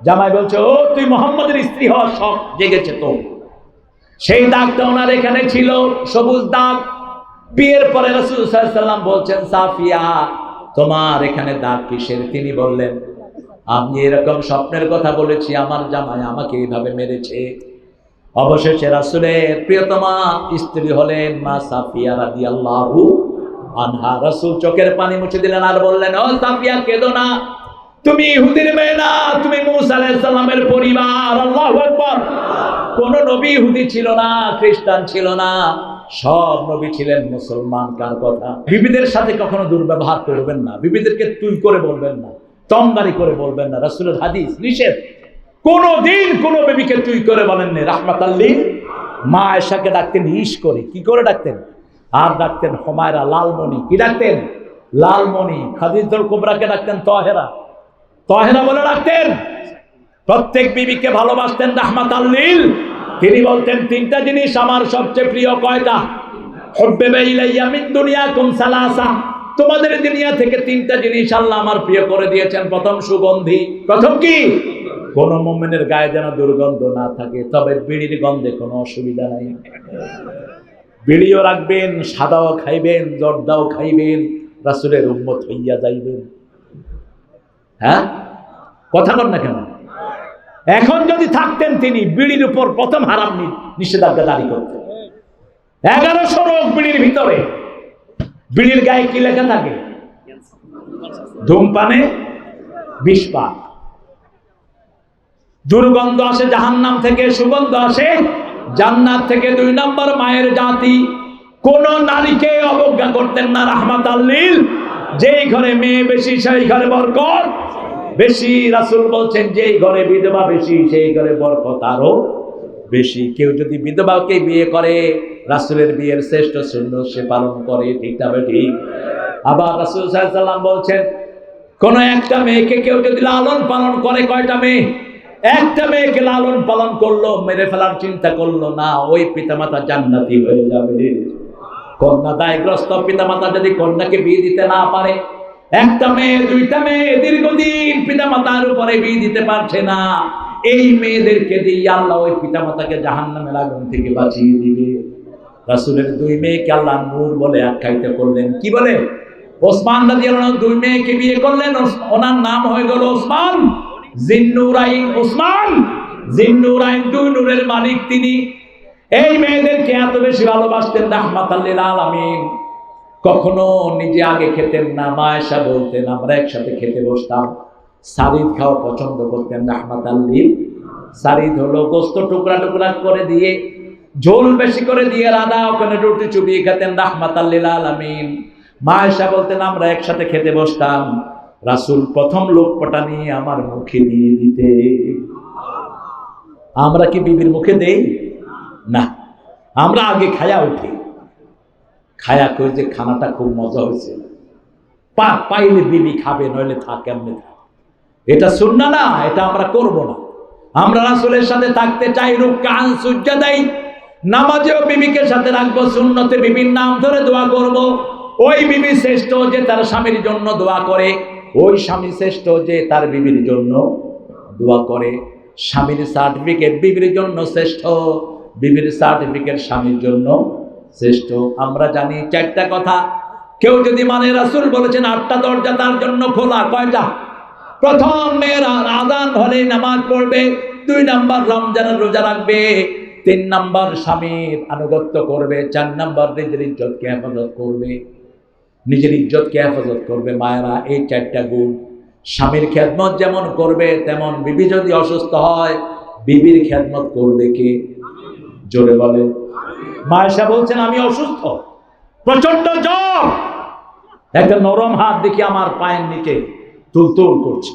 S1: জামাই বলছে ও তুই মুহাম্মদের স্ত্রী হওয়ার শখ জেগেছে তো। সেই দাগটা ওনার এখানে ছিল, সবুজ দাগ। বিয়ের পরে রাসূল সাল্লাল্লাহু আলাইহি সাল্লাম বলছেন সাফিয়া তোমার এখানে দাগ কিসের? তিনি বললেন আমি এরকম স্বপ্নের কথা বলেছি, আমার জামাই আমাকে এইভাবে মেরেছে। অবশেষে রাসূলের প্রিয়তমা স্ত্রী হলেন মা সাফিয়া রাদিয়াল্লাহু আনহা। রাসূল চোখের পানি মুছে দিলেন আর বললেন ও সাফিয়া কেঁদো না, তুমি ইহুদির মেয়ে না, তুমি মূসা আলাইহিস সালামের পরিবার। আল্লাহু আকবার। কোন নবী ইহুদি ছিল না, খ্রিস্টান ছিল না, সব নবী ছিলেন মুসলমান। কার কথা? বিবিদের সাথে কখনো দুর্ব্যবহার করবেন না, বিবিদেরকে তুই করে বলবেন না, তমদারি করে বলবেন না, রাসূলের হাদিস নিষেধ। কোনদিন কোন বিবিকে তুই করে বলেননি। রাহমাতাল লিল, মা আয়েশাকে ডাকতেন ইস করে, কি করে ডাকতেন? আর ডাকতেন হুমায়রা, লালমণি। কি ডাকতেন? লালমণি। খাদিজাতুল কুবরাকে ডাকতেন তহেরা, তহেরা বলে ডাকতেন। প্রত্যেক বিবিকে ভালোবাসতেন রাহমাতাল লিল। তিনি বলতেন তিনটা জিনিস আমার সবচেয়ে প্রিয়। কয়টা? হুব্বিবা ইলাইয়া মিন দুনিয়াকুম সালাসা, তোমাদের দুনিয়া থেকে তিনটা জিনিস আল্লাহ আমার প্রিয় করে দিয়েছেন। প্রথম সুগন্ধি। প্রথম কি? কোন মুমিনের গায়ে যেন দুর্গন্ধ না থাকে, তবে বিড়ির গন্ধে কোনো অসুবিধা নাই। বিড়িও রাখবেন, সাদাও খাইবেন, জর্দাও খাইবেন, রাসূলের উম্মত হইয়া যাইবেন। হ্যাঁ, কথা বল না কেন? এখন যদি থাকতেন তিনি বিড়ির উপর প্রথম হারাম নিষেধাজ্ঞা জারি করতেন। 1100 রোগ বিড়ির ভিতরে। বিড়ির গায়ে কি লেখা থাকে? ধূমপানে বিষপান। দুর্গন্ধ আসে জাহান্নাম থেকে, সুগন্ধ আসে জান্নাত থেকে। 2 নম্বর মায়ের জাতি। কোন নারীকে অবজ্ঞা করতেন না রাহমাতাল লিল। যেই ঘরে মেয়ে বেশি সেই ঘরে বরকত বেশি। রাসূল বলছেন যেই ঘরে বিধবা বেশি সেই ঘরে বরকত আরো বেশি। কেউ যদি বিধবাকে বিয়ে করে, রাসূলের বিয়ের শ্রেষ্ঠ সুন্নাত সে পালন করে। ঠিক না ঠিক? আবার রাসূল সাল্লাল্লাহু আলাইহি ওয়াসাল্লাম বলছেন কোন একটা মেয়েকে কেউ যদি লালন পালন করে, কয়টা মেয়ে? একটা মেয়েকে লালন পালন করলো, মেরে ফেলার চিন্তা করলো না, ওই পিতামাতা জান্নাতি হয়ে যাবে। কন্যা দায়গ্রস্ত পিতামাতা যদি কন্যাকে বিয়ে দিতে না পারে, একটা মেয়ে, 2টা মেয়ে দীর্ঘদিন পিতামাতার উপরে বিয়ে দিতে পারছে না, এই মেয়েদেরকে দিয়ে আল্লাহ ওই পিতামাতাকে জাহান্নামের আগুন থেকে বাঁচিয়ে দিবে। রাসূলের 2 মেয়েকে আল্লাহ নূর বলে আখ্যায়িত করলেন। কি বলে? ওসমান রাদিয়াল্লাহু আনহু 2 মেয়েকে বিয়ে করলেন, ওনার নাম হয়ে গেল ওসমান জিন্নুরাইন। ওসমান জিন্নুরাইন, 2 নূরের মালিক তিনি। এই মেয়েদেরকে এত বেশি ভালোবাসতেন রাহমাতাল লিল আলামিন। কখনো নিজে আগে খেতেন না। মা আয়েশা বলতেন আমরা একসাথে খেতে বসতাম। সারিদ খাওয়া পছন্দ করতেন রাহমাতাল লিল। সারিদ হলো গোশত টুকরা টুকরা করে দিয়ে, ঝোল বেশি করে দিয়ে রাধা ওখানে রুটি চুবিয়ে খেতেন রাহমাতাল লিল আলামিন। মা আয়েশা বলতেন আমরা একসাথে খেতে বসতাম, রাসূল প্রথম লোকটা নিয়ে আমার মুখে দিয়ে দিতে। আমরা কি বিবির মুখে দেই? না, আমরা আগে খায়া উঠি, খায়া কই যে খানাটা খুব মজা হয়েছে, পাইলে বিবি খাবে, নইলে থাক, এমনি থাক। এটা সুন্নাহ না, এটা আমরা করব না। আমরা রাসূলের সাথে থাকতে চাই, রুকআন সুজদাই, নামাজেও বিবিকে সাথে রাখবো, সুন্নতে বিবির নাম ধরে দোয়া করব। ওই বিবি শ্রেষ্ঠ যে তার স্বামীর জন্য দোয়া করে, ওই স্বামী শ্রেষ্ঠ যে তার বিবির জন্য দোয়া করে। স্বামীর সার্টিফিকেট বিবির জন্য শ্রেষ্ঠ, বিবির সার্টিফিকেট স্বামীর জন্য শ্রেষ্ঠ। আমরা জানি 4টা কথা কেউ যদি মানে, রাসূল বলেছেন 8টা দরজা তার জন্য খোলা। কয়টা? প্রথম, মেয়েরা আযান হলে নামাজ পড়বে। 2 নম্বর, রমজানের রোজা রাখবে। 3 নম্বর, স্বামীর আনুগত্য করবে। 4 নম্বর, নিজের ইজ্জতকে হেফাজত করবে। নিজের ইজ্জতকে হেফাজত করবে। মায়েরা, এই 4টা গুণ। স্বামীর খেদমত যেমন করবে, তেমন বিবি যদি অসুস্থ হয়, বিবির খেদমত করবে কে? জোরে বলে। মা আয়েশা বলছেন আমি অসুস্থ, প্রচন্ড জ্বর, একটা নরম হাত দেখি আমার পায়ের নিচে তুলতুল করছে,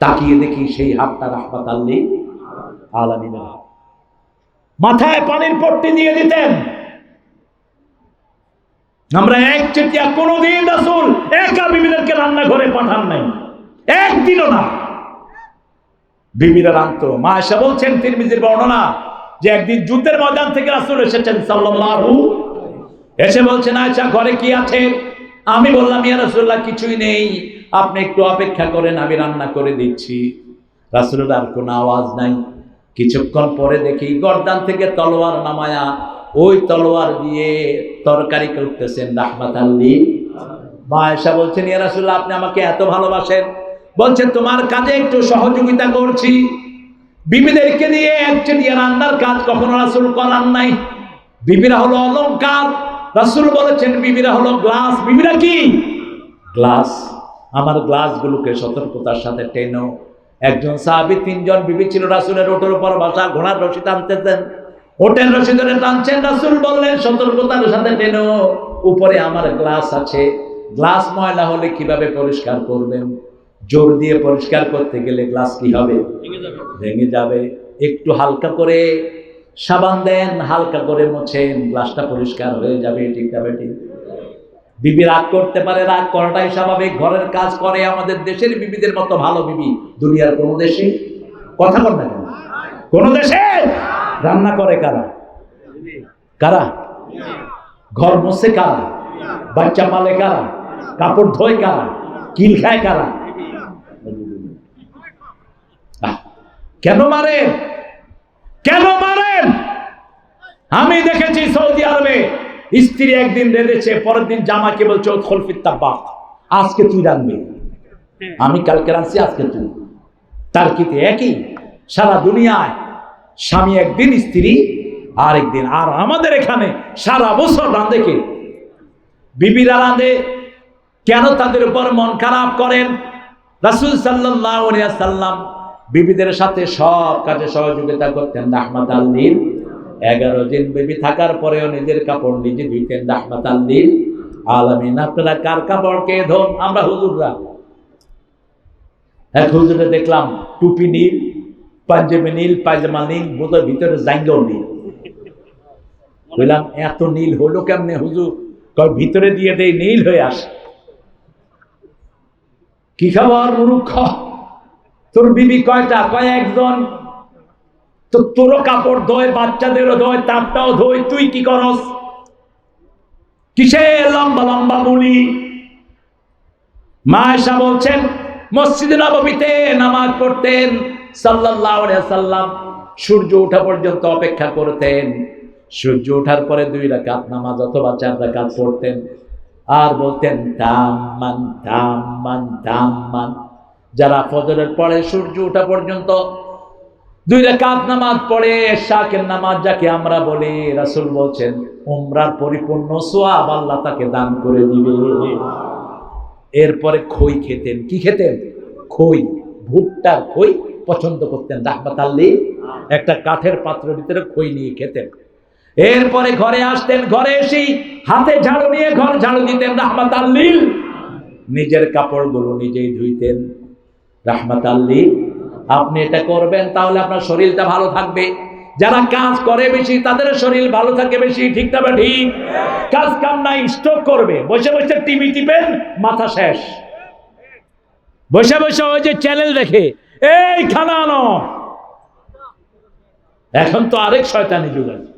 S1: তাকিয়ে দেখি সেই হাতটা রাহমাতাল লিল আলামিনের হাত। মাথায় পানির পট্টি দিয়ে দিতেন। আমরা একচেটিয়া কোনদিন রাসূল একা বিবিদেরকে রান্নাঘরে পাঠান নাই, একদিনও না। বিবিরা রাঁধতো। মা আয়েশা বলছেন, তিরমিজির বর্ণনা, যে একদিন যুদ্ধের ময়দান থেকে রাসূল এসেছেন সাল্লাল্লাহু, এসে বলছেন আয়েশা ঘরে কি আছে? আমি বললাম ইয়া রাসূলুল্লাহ কিছুই নেই, আপনি একটু অপেক্ষা করেন, আমি রান্না করে দিচ্ছি। রাসূলের আর কোনো আওয়াজ নাই। কিছুক্ষণ পরে দেখি গর্দান থেকে তলোয়ার নামায়া ওই তলোয়ার দিয়ে তরকারি করতেছেন রাহমাতাল লিল। মা আয়েশা বলছেন ইয়া রাসূলুল্লাহ আপনি আমাকে এত ভালোবাসেন, বলছেন তোমার কাজে একটু সহযোগিতা করছি। বিবিদেরকে দিয়ে একচেটিয়া রান্নার কাজ কখনো রাসূল করান নাই। বিবিরা হলো অলংকার, রাসূল বলেছেন বিবিরা হলো গ্লাস। বিবিরা কি? গ্লাস। আমার গ্লাসগুলোকে সতর্কতার সাথে টেনো, একজন সাহাবী 3 জন বিবি ছিল, রাসূলের ওটের উপর বসা, ঘোড়ার রশি টানতেছেন, ওটের রশি ধরে টানছেন। রাসূল বললেন সতর্কতার সাথে টেনো, উপরে আমার গ্লাস আছে, গ্লাস ময়লা হলে কিভাবে পরিষ্কার করবেন? জোর দিয়ে পরিষ্কার করতে গেলে গ্লাস কি হবে? ভেঙে যাবে। একটু হালকা করে সাবান দেন, হালকা করে মোছেন, গ্লাসটা পরিষ্কার হয়ে যাবে। ঠিক না বেটি? বিবি রাগ করতে পারে, রাগ করাটাই স্বাভাবিক, ঘরের কাজ করে। আমাদের দেশের বিবিদের মতো ভালো বিবি দুনিয়ার কোন দেশে, কথা বল না কেন, কোন দেশে রান্না করে কারা? কারা? ঘর মোছে কারা? বাচ্চা পালে কারা? কাপড় ধোয় কারা? কিল খায় কারা? কেন মারেন? কেন মারেন? আমি দেখেছি সৌদি আরবে স্ত্রী একদিন রেঁধেছে, পরের দিন জামাকে বলছে আজকে তুই রাঁধবি, আমি কালকে রাঁধছি, আজকে তুই। তার কিতে একই, সারা দুনিয়ায় স্বামী একদিন, স্ত্রী আরেকদিন। আর আমাদের এখানে সারা বছর রাঁধে কে? বিবিরা রাঁধে। কেন তাদের উপর মন খারাপ করেন? রাসূল সাল্লাল্লাহু আলাইহি ওয়াসাল্লাম বিবিদের সাথে সব কাজে সহযোগিতা করতেন রাহমাতাল লিল। 11 দিন বিবি থাকার পরেও নিজের কাপড় নিজে ধুইতেন রাহমাতাল লিল আলামিন। আপনারা কার কাপড় কে ধোন? আমরা হুজুররা। এক হুজুরে দেখলাম টুপি নীল, পাঞ্জাবি নীল, পায়জামা নীল, বোধহয় ভিতরে জাঙ্গল নীল। বললাম এত নীল হলো কেমনে হুজুর? কয় ভিতরে দিয়ে দেই, নীল হয়ে আসে। কি খাবার মূর্খ! তোর বিবি কয়টা? কয় একজন। তো তোরও কাপড় ধোয়, বাচ্চাদেরও ধোয়, তারটাও ধোয়, তুই কি করস? কিসে লম্বা লম্বা মুলি? মা আয়েশা বলছেন মসজিদে নববীতে নামাজ পড়তেন সাল্লাল্লাহু আলাইহি ওয়াসাল্লাম, সূর্য ওঠা পর্যন্ত অপেক্ষা করতেন। সূর্য ওঠার পরে 2 রাকাত নামাজ অথবা 4 রাকাত পড়তেন, আর বলতেন তাম্মান তাম্মান তাম্মান। যারা ফজরের পরে সূর্য ওঠা পর্যন্ত 2 রাকাত নামাজ পড়ে, শাকের নামাজ যাকে আমরা বলি, রাসূল বলছেন উমরার পরিপূর্ণ সওয়াব আল্লাহ তাকে দান করে দিবে। এরপরে খই খেতেন। কি খেতেন? খই, ভুট্টার খই পছন্দ করতেন রাহমাতাল লিল। একটা কাঠের পাত্রের ভিতরে খই নিয়ে খেতেন। এরপরে ঘরে আসতেন, ঘরে এসেই হাতে ঝাড়ু নিয়ে ঘর ঝাড়ু দিতেন রাহমাতাল লিল। নিজের কাপড়গুলো নিজেই ধুইতেন রাহমাতাল লিল। আপনি এটা করবেন তাহলে আপনার শরীরটা ভালো থাকবে। যারা কাজ করে বেশি তাদের শরীর ভালো থাকে বেশি। ঠিক না ঠিক? কাজ কাম নাই, স্ট্রোক করবে। বসে বসে টিভি টিপেন, মাথা শেষ। বসে বসে ওই যে চ্যানেল দেখে, এই খানা আনো। এখন তো আরেক শয়তানি যুগ আছে।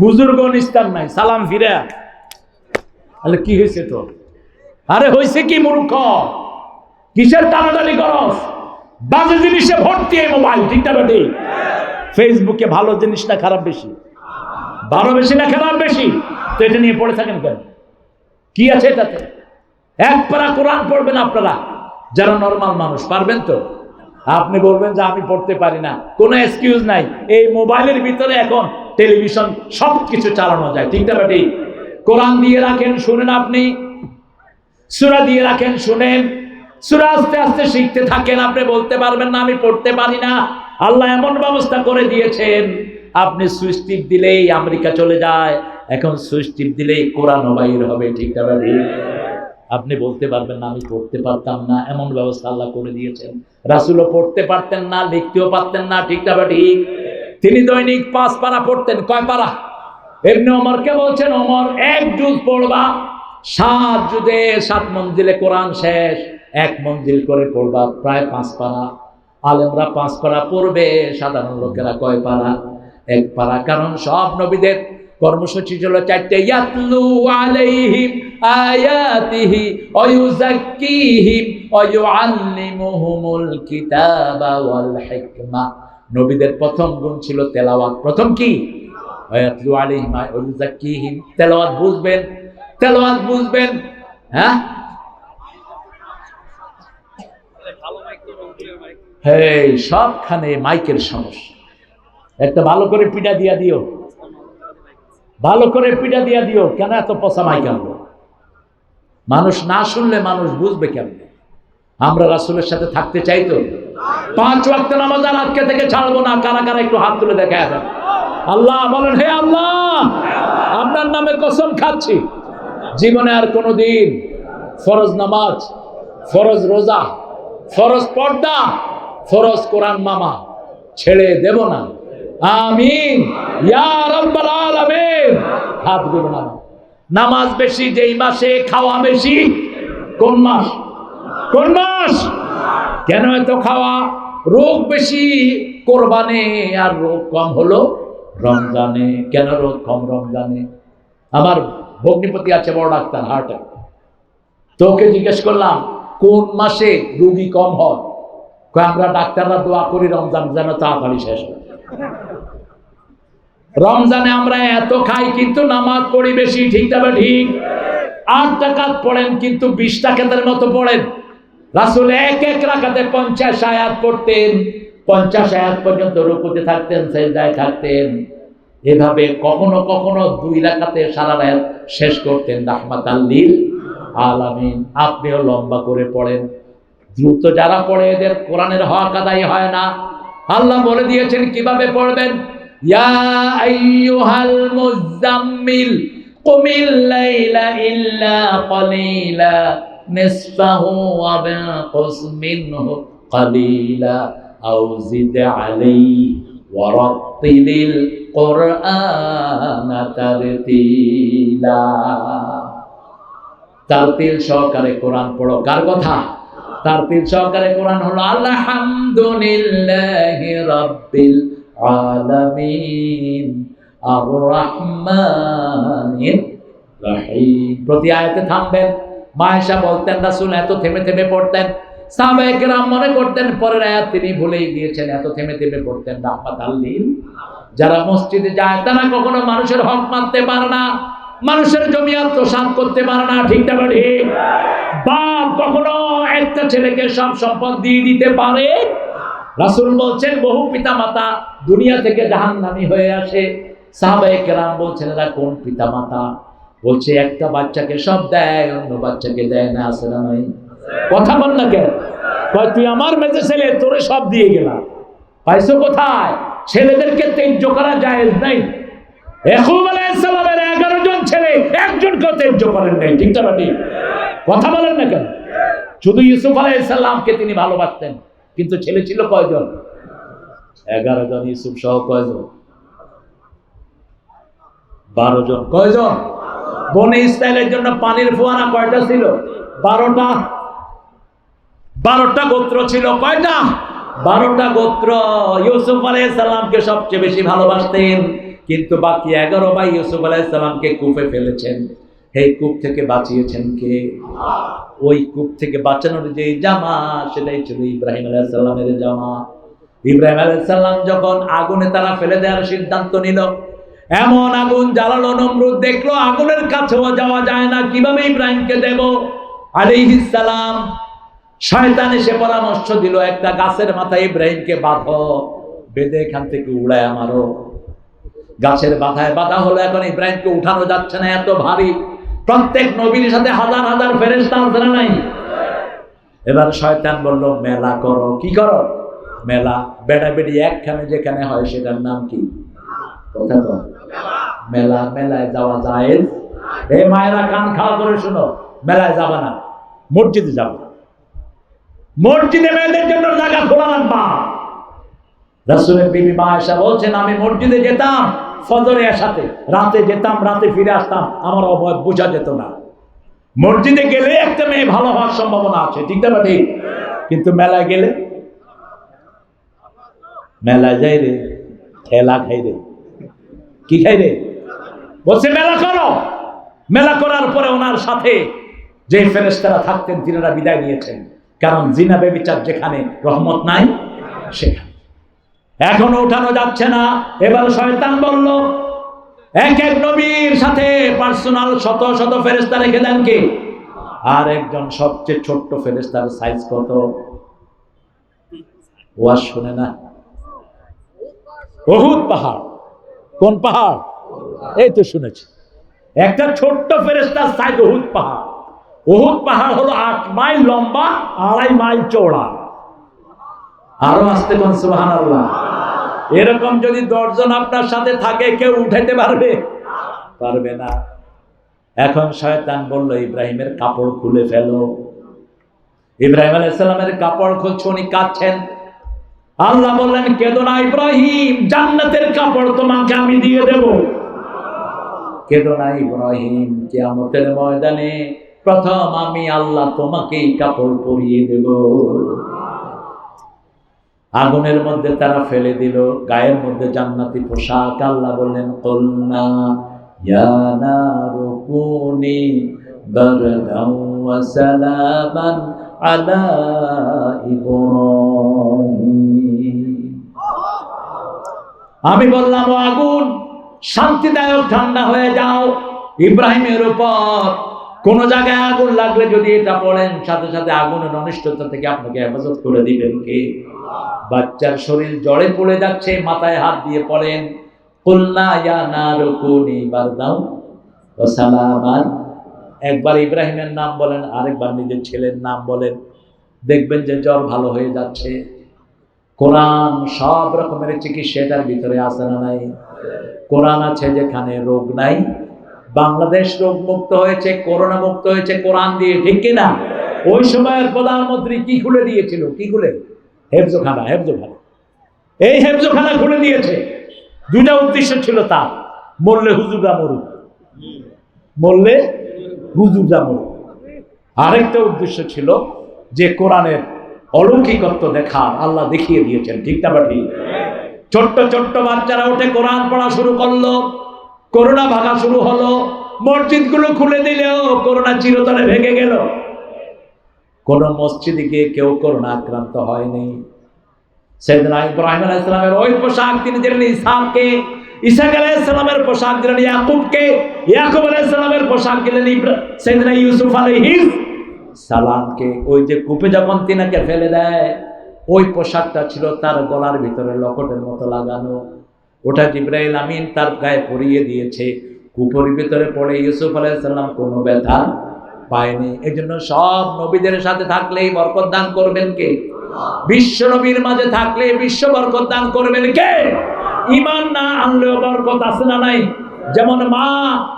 S1: হুজুরগণ ইসলাম নাই, সালাম ফিরে। তাহলে কি হয়েছে তো? আরে হয়েছে কি মূর্খ? কিসের টানাটানি করস? বাজে জিনিসে ভর্তি এই মোবাইল। ঠিক না বেটি? ফেসবুকে ভালো জিনিস না খারাপ বেশি? ভালো বেশি না খারাপ বেশি? তো এটা নিয়ে পড়ে থাকেন কেন? কি আছে এটাতে? এক পারা কোরআন পড়বেন আপনারা যারা নরমাল মানুষ, পারবেন তো? আপনি বলবেন যে আমি পড়তে পারি না, কোনো এক্সকিউজ নাই। এই মোবাইলের ভিতরে এখন টেলিভিশন সবকিছু চালানো যায়। ঠিক না বেটি? কোরআন দিয়ে রাখেন, শুনেন। আপনি সূরা দিয়ে রাখেন, শুনেন। সূরা আস্তে আস্তে শিখতে থাকেন। আপনি বলতে পারবেন না আমি পড়তে পারি না। আল্লাহ এমন ব্যবস্থা করে দিয়েছেন, আপনি সুইচ টিপ দিলেই আমেরিকা চলে যায়। এখন সুইচ টিপ দিলেই কোরআন বাইর হবে। ঠিক না বেটি? আপনি বলতে পারবেন না আমি পড়তে পারতাম না, এমন ব্যবস্থা আল্লাহ করে দিয়েছেন। রাসূলও পড়তে পারতেন না, লিখতেও পারতেন না। ঠিক না বেটি? তিনি দৈনিক 5 পারা পড়তেন। কয় পারা? ইবনে ওমরকে বলছেন ওমর 1 জুজ পড়বা, 7 জুজে 7 মঞ্জিলে কোরআন শেষ, 1 মঞ্জিল করে পড়বা, প্রায় 5 পারা। আলেমরা 5 পারা পড়বে, সাধারণ লোকেরা কয় পারা? 1 পারা। কারণ সব নবীদের কর্মসূচি ছিল 4টে, ইয়াতলু আলাইহিম আয়াতিহি ওয়া ইউযাক্কিহিম ওয়া ইউআল্লিমুহুমুল কিতাবা ওয়াল হিকমা। নবীদের প্রথম গুণ ছিল তেলাওয়াত। প্রথম কি? ইয়াতলু আলাইহিম ওয়া ইউযাক্কিহিম। তেলাওয়াত বুঝবেন, তেলাওয়াত বুঝবেন। হ্যাঁ, এই সবখানে মাইকের সমস্যা। একটা ভালো করে পিটা দিয়া দিও, ভালো করে পিটা দিয়া দিও। কেন এত পচা মাইক আনবো? মানুষ না শুনলে মানুষ বুঝবে কেমনে? আমরা রাসূলের সাথে থাকতে চাই তো? 5 ওয়াক্ত নামাজ আর আজকে থেকে ছাড়বো না। কারা কারা একটু হাত তুলে দেখা দেন। আল্লাহ বলেন, হে আল্লাহ, আপনার নামে কসম খাচ্ছি, জীবনে আর কোনোদিন ফরজ নামাজ, ফরজ রোজা, ফরজ পর্দা, ফরজ কোরআন মামা ছেড়ে দেব না। আমিন ইয়া রাব্বাল আলামিন। হাত তুলে না। নামাজ বেশি যেই মাসে, খাওয়া বেশি কোন মাস? কোন মাস? কেন এত খাওয়া? রোগ বেশি কোরবানে আর রোগ কম হলো রমজানে। কেন রোগ কম রমজানে? আমার ভগ্নিপতি আছে বড় ডাক্তার, হার্টে। তোকে জিজ্ঞেস করলাম কোন মাসে রোগী কম হয়? আমরা ডাক্তাররা দোয়া করি রমজান যেন তাড়াতাড়ি শেষ হয়। রমজানে আমরা এত খাই কিন্তু নামাজ পড়ি বেশি, ঠিক তবে ঠিক। 8 রাকাত পড়েন কিন্তু 20 রাকাতের মতো পড়েন। রাসূল এক এক রাকাতে 50 আয়াত পড়তেন, 50 আয়াত পর্যন্ত রুকুতে থাকতেন, সিজদায় থাকতেন। এভাবে কখনো কখনো 2 রাকাতে সারা রাত শেষ করতেন রাহমাতাল লিল আলামিন। আপনিও লম্বা করে পড়েন। দ্রুত যারা পড়ে এদের কোরআনের হক আদায় হয় না। আল্লাহ বলে দিয়েছেন কিভাবে পড়বেন। ইয়া আইয়ুহাল মুযাম্মিল কুমিল লাইলা ইল্লা ক্বালিলা নিসফাহু ওয়া বিনকুস মিনহু ক্বালিলা আও জিদ আলাইহি ওয়া রাত্তিলিল কুরআনা তারতিলা। তারতিল সহকারে কোরআন পড়ো। কার কথা? তারতিল সহকারে কোরআন হলো আলহামদুলিল্লাহি রাব্বিল আলামিন আর রহমানির রহিম। প্রতি আয়াতে থামবেন। মায়েশা বলতেন রাসূল এত থেমে থেমে পড়তেন। সাহাবায়ে কেরাম মনে করতেন পরের আয়াত তিনি ভুলেই গিয়েছেন, এত থেমে থেমে পড়তেন রাহমাতাল লিল। যারা মসজিদে যায় তারা কখনো মানুষের হক মানতে পারে না, মানুষের জমি আত্মসাৎ করতে পারে না, ঠিক না ঠিক? বাপ কখনো একটা ছেলেকে সব সম্পদ দিয়ে দিতে পারে? রাসূল বলছেন বহু পিতামাতা দুনিয়া থেকে জাহান্নামী হয়ে আসে। সাহাবায়ে কেরাম বলছেন এরা কোন পিতামাতা? বলছে একটা বাচ্চাকে সব দেয়, অন্য বাচ্চাকে দেয় না। আছে না নাই? কথা বল না কেন? কয় তুই আমার মেজে ছেলে, তোরে সব দিয়ে গেলাম। পাইছো কোথায়? ছেলেদেরকে তেজ্য করা জায়েজ নাই। ইয়াকুব আলাইহিস সালামের 11 জন ছেলে, একজনকেও তেজ্য করেন নাই, ঠিক না ঠিক? কথা বলেন না কেন? শুধু ইউসুফ আলাইহিস সালামকে তিনি ভালোবাসতেন, কিন্তু ছেলে ছিল কয়জন? 11 জন। ইউসুফ সহ কয়জন? 12 জন। কয়জন? বনি ইসরাইলের জন্য পানির ফোয়ারা কয়টা ছিল? 12টা। 12টা গোত্র ছিল। কয়টা? 12টা গোত্র। ইউসুফ আলাইহিস সালামকে সবচেয়ে বেশি ভালোবাসতেন, কিন্তু বাকি 11 ভাই ইউসুফ আলাইহিস সালামকে কূপে ফেলেছেন। এই কূপ থেকে বাঁচিয়েছেন কে? ওই কূপ থেকে বাঁচানোর যে জামা, সেটাই ছিল ইব্রাহিম আলাইহিস সালামের জামা। ইব্রাহিম আলাইহিস সালাম যখন আগুনে তারা ফেলে দেওয়ার সিদ্ধান্ত নিল, এমন আগুন জ্বালালো, নমরুদ দেখলো আগুনের কাছেও যাওয়া যায় না, কিভাবে ইব্রাহিমকে দেব? আলাইহিস সালাম শয়তান এসে পরামর্শ দিল একটা গাছের মাথায় ইব্রাহিমকে বাঁধো, বেঁধে এখান থেকে উড়ায় মারো। গাছের বাধায় বাধা হলো। এখন ইব্রাহিমকে উঠানো যাচ্ছে না, এত ভারী। প্রত্যেক নবীর সাথে হাজার হাজার ফেরেশতা আছে না নাই? এবার শয়তান বলল মেলা করো। কি করো? মেলা। বেড়া বেড়ি একখানে যেখানে হয় সেটার নাম কি? কথা তো মেলা। মেলায় যাওয়া জায়েজ? এই মায়েরা কান খাওয়া করে শুনো, মেলায় যাবে না, মসজিদে যাবে। মসজিদে মেয়েদের জন্য জায়গা খোলা রাখবা। রাসূলের বিবি মা আয়েশা বলছেন আমি মসজিদে যেতাম ফজরের সাথে, রাতে যেতাম, রাতে ফিরে আসতাম, আমার অবয়ব বোঝা যেত না। মসজিদে গেলে একটা মেয়ে ভালো হওয়ার সম্ভাবনা আছে, ঠিক না ঠিক? কিন্তু মেলায় গেলে, মেলায় যাই রে ঠেলা খাই রে। কি খাই রে? বলছে মেলা করো। মেলা করার পরে ওনার সাথে যে ফেরেশতারা থাকতেন তিনারা বিদায় নিয়েছেন, কারণ জিনা ব্যভিচার যেখানে রহমত নাই সেখানে। এখনো উঠানো যাচ্ছে না। এবার শয়তান বলল এক এক নবীর সাথে পার্সোনাল শত শত ফেরেশতা রেখে দেন কে? আর একজন সবচেয়ে ছোট্ট ফেরেশতার সাইজ কত? ওয়াজ শুনে না? উহুদ পাহাড়। কোন পাহাড়? এই তো শুনেছি। একটা ছোট্ট ফেরেশতার সাইজ উহুদ পাহাড়।
S2: উহুদ পাহাড় হলো 8 মাইল লম্বা, 2.5 মাইল চওড়া।
S1: আরো আসতে কোন সুবহানাল্লাহ।
S2: এরকম যদি 10 জন আপনার সাথে থাকে, কেউ উঠাইতে পারবে?
S1: পারবে না। এখন শয়তান বলল ইব্রাহিমের কাপড় খুলে ফেলো। ইব্রাহিম আলাইহিস সালামের কাপড় খুলছে, উনি কাঁদছেন।
S2: আল্লাহ বললেন, কেঁদো না ইব্রাহিম, জান্নাতের কাপড় তোমাকে আমি দিয়ে দেব।
S1: কেঁদো না ইব্রাহিম, কিয়ামতের ময়দানে প্রথম আমি আল্লাহ তোমাকেই কাপড় পরিয়ে দেব। আগুনের মধ্যে তারা ফেলে দিল, গায়ের মধ্যে জান্নাতি পোশাক। আল্লাহ বললেন, কুলনা ইয়া নারু কুনি বারদাও ওয়া সালামান আলা ইব্রাহিম।
S2: আমি বললাম, ও আগুন, শান্তিদায়ক ঠান্ডা হয়ে যাও ইব্রাহিমের উপর। কোন জায়গায় আগুন লাগলে যদি এটা পড়েন, সাথে সাথে আগুনের অনিষ্টতা থেকে আপনাকে হেফাজত করে দিবেন কে?
S1: বাচ্চার শরীর জড়ে পড়ে যাচ্ছে, মাথায় হাত দিয়ে পড়েন, কুলনা ইয়া নারু কুনি বারদাও ওয়া সালামান। একবার ইব্রাহিমের নাম বলেন, আরেকবার নিজের ছেলের নাম বলেন, দেখবেন যে জ্বর ভালো হয়ে যাচ্ছে। কোরআন সব রকমের চিকিৎসা এটার ভিতরে আছে না নাই? কোরআন আছে যেখানে রোগ নাই। বাংলাদেশ রোগ মুক্ত হয়েছে, করোনা মুক্ত হয়েছে কোরআন দিয়ে, ঠিক কিনা? ওই সময়ের প্রধানমন্ত্রী কি খুলে দিয়েছিল? কি খুলে? হেফজোখানা। হেফজোখানা,
S2: এই হেফজোখানা খুলে দিয়েছে। 2টা উদ্দেশ্য ছিল তার, মরলে হুজুররা মরুক, মরলে হুজুররা মরুক। আরেকটা উদ্দেশ্য ছিল যে কোরআনের অলৌকিকত্ব দেখা, আল্লাহ দেখিয়ে দিয়েছেন, ঠিক না ঠিক? ছোট্ট ছোট্ট বাচ্চারা উঠে কোরআন পড়া শুরু করলো, করোনা ভাগা শুরু হলো। মসজিদগুলো খুলে দিলেও করোনা চিরতরে ভেঙে গেল।
S1: কোন মসজিদে গিয়ে কেউ করোনা আক্রান্ত হয়নি। সাইয়েদনা ইব্রাহিম আলাইহিস সালামের ওই পোশাক তিনি দিলেন ইসহাককে, ইসহাক আলাইহিস সালামের পোশাক দিলেন ইয়াকুবকে, ইয়াকুব আলাইহিস সালামের পোশাক দিলেন সাইয়েদনা ইউসুফ আলাইহিস সালামকে। ওই যে কূপে যখন তিনাকে ফেলে দেয়, ওই পোশাকটা ছিল তার গলার ভিতরে লকেটের মতো লাগানো। ওটা জিবরাইল আমিন তার গায়ে পরিয়ে দিয়েছে। কূপের ভিতরে পড়ে ইউসুফ আলাইহিস সালাম কোনো ব্যথা পায়নি। এই জন্য সব নবীদের সাথে থাকলেই বরকত দান করবেন কে? বিশ্ব নবীর মাঝে থাকলে বিশ্ব বরকত দান করবেন কে?
S2: ঈমান না আনলেও বরকত আছে না নাই? যেমন মা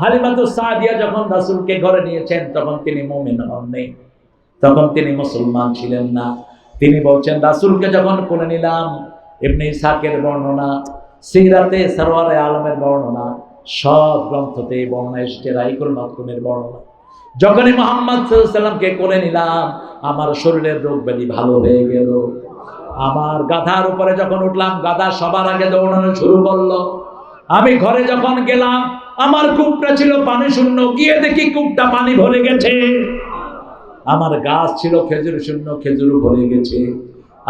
S2: হালিমাতুস সাদিয়া যখন রাসূলকে ঘরে নিয়েছেন, তখন তিনি মুমিন হননি,
S1: তখন তিনি মুসলমান ছিলেন না। তিনি বলছেন, রাসূলকে যখন কোলে নিলাম, ইবনে ইসহাকের বর্ণনা, সিরাতে সরওয়ারে আলমের বর্ণনা, সব গ্রন্থতে বর্ণনা এসেছে, রাইকুল মাকতুমের বর্ণনা। যখনই মুহাম্মদ সাল্লাল্লাহু আলাইহি সাল্লামকে কোলে নিলাম, আমার শরীরের রোগ ব্যাধি ভালো হয়ে গেল। আমার গাধার উপরে যখন উঠলাম, গাধা সবার আগে দৌড়ানো শুরু করলো। আমি ঘরে যখন গেলাম, আমার কূপটা ছিল পানি শূন্য, গিয়ে দেখি কূপটা পানি ভরে গেছে। আমার গাছ ছিল খেজুর শূন্য, খেজুর ভরে গেছে।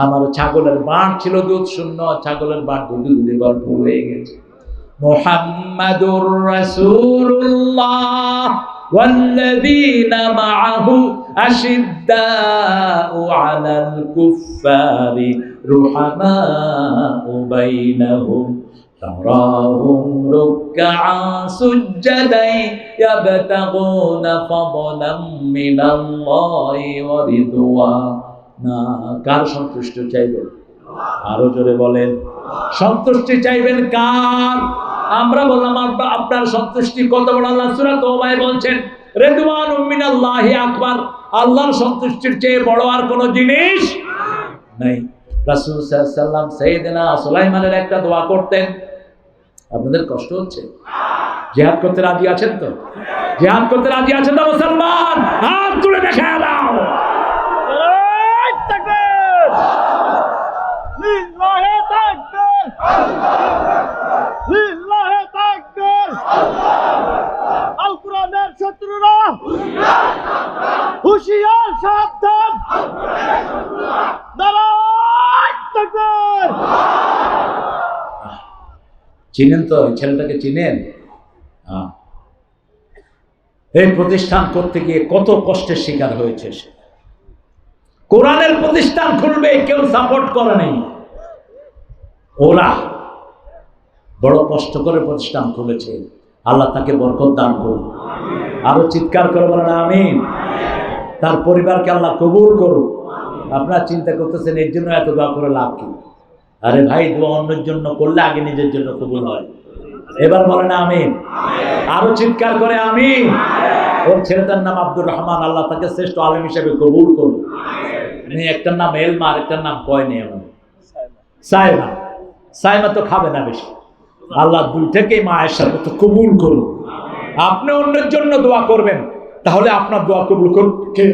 S1: আমার ছাগলের বাঁট ছিল দুধ শূন্য, ছাগলের বাঁট দুধে ভরপুর হয়ে গেছে। মুহাম্মাদুর রাসূলুল্লাহ والذين معه أشداء على الكفار رحماء بينهم تراهم ركعا سجدا يبتغون فضلا من الله ورضوانا। কার সন্তুষ্টি চাইবেন? আরো জোরে বলেন, সন্তুষ্টি চাইবেন কার? আমরা বললাম আপনার সন্তুষ্টি কত বড়? আল্লাহ সূরা তাওবায় বলছেন, রিদওয়ানুম মিনাল্লাহি আকবার। আল্লাহর সন্তুষ্টির চেয়ে বড় আর কোনো জিনিস নাই। রাসূল সাল্লাল্লাহু আলাইহি ওয়াসাল্লাম সাইয়েদনা সুলাইমানের একটা দোয়া করতেন। আপনাদের কষ্ট হচ্ছে? জিহাদ করতে রাজি আছেন তো? জিহাদ করতে রাজি আছেন তো মুসলমান? হাত তুলে দেখা দাও।
S2: লিল্লাহি তাকবীর, লিল্লাহি তাকবীর। আল কোরআনের শত্রুরা হুঁশিয়ার, সাবধান। নারায়ে তাকবীর।
S1: চিনেন তো এই ছেলেটাকে? চিনেন? এই প্রতিষ্ঠান করতে গিয়ে কত কষ্টের শিকার হয়েছে সে। কোরআনের প্রতিষ্ঠান খুলবে, কেউ সাপোর্ট করে নেই। ওরা বড় কষ্ট করে প্রতিষ্ঠান খুলেছে। আল্লাহ তাকে বরকত দান করুন। আরো চিৎকার করে বলেন আমিন।
S2: তার পরিবারকে আল্লাহ কবুল করুক। আপনারা চিন্তা করতেছেন এর জন্য এত দোয়া করে লাভ কি? আরে ভাই, দোয়া অন্যের জন্য করলে আগে নিজের জন্য কবুল হয়। এবার বলেন আমিন, আরো চিৎকার করে আমিন। ওর ছেলেটার নাম আব্দুর রহমান, আল্লাহ তাকে শ্রেষ্ঠ আলেম হিসেবে কবুল করুন। একটার নাম এলমা, আরেকটার নাম কয়নি এমন সাইমা। সাইমা তো খাবে না বেশি। আল্লাহ দুইটাকেই মা আয়েশার মতো কবুল করুন। আপনি অন্যের জন্য দোয়া করবেন, তাহলে আপনার দোয়া কবুল করুন কে?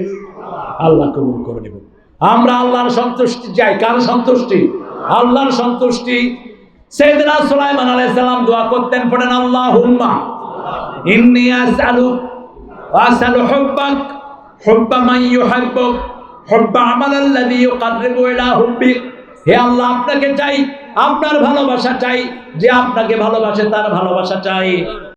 S2: আল্লাহ কবুল করে নেবেন। আমরা আল্লাহর সন্তুষ্টি চাই। কার সন্তুষ্টি? আল্লাহর সন্তুষ্টি। সাইয়েদনা সুলাইমান আলাইহিস সালাম দোয়া করতেন, পড়েন আল্লাহুম্মা ইন্নী আসআলুক ওয়া আসআলু হুব্বাক হুব্বা মান ইউহিব্বুক হুব্বা আমালাল্লাযী ইউকাররিবু ইলা হুব্বিক। হে আল্লাহ, আপনাকে চাই, আপনার ভালোবাসা চাই, যে আপনাকে ভালোবাসে তার ভালোবাসা চাই।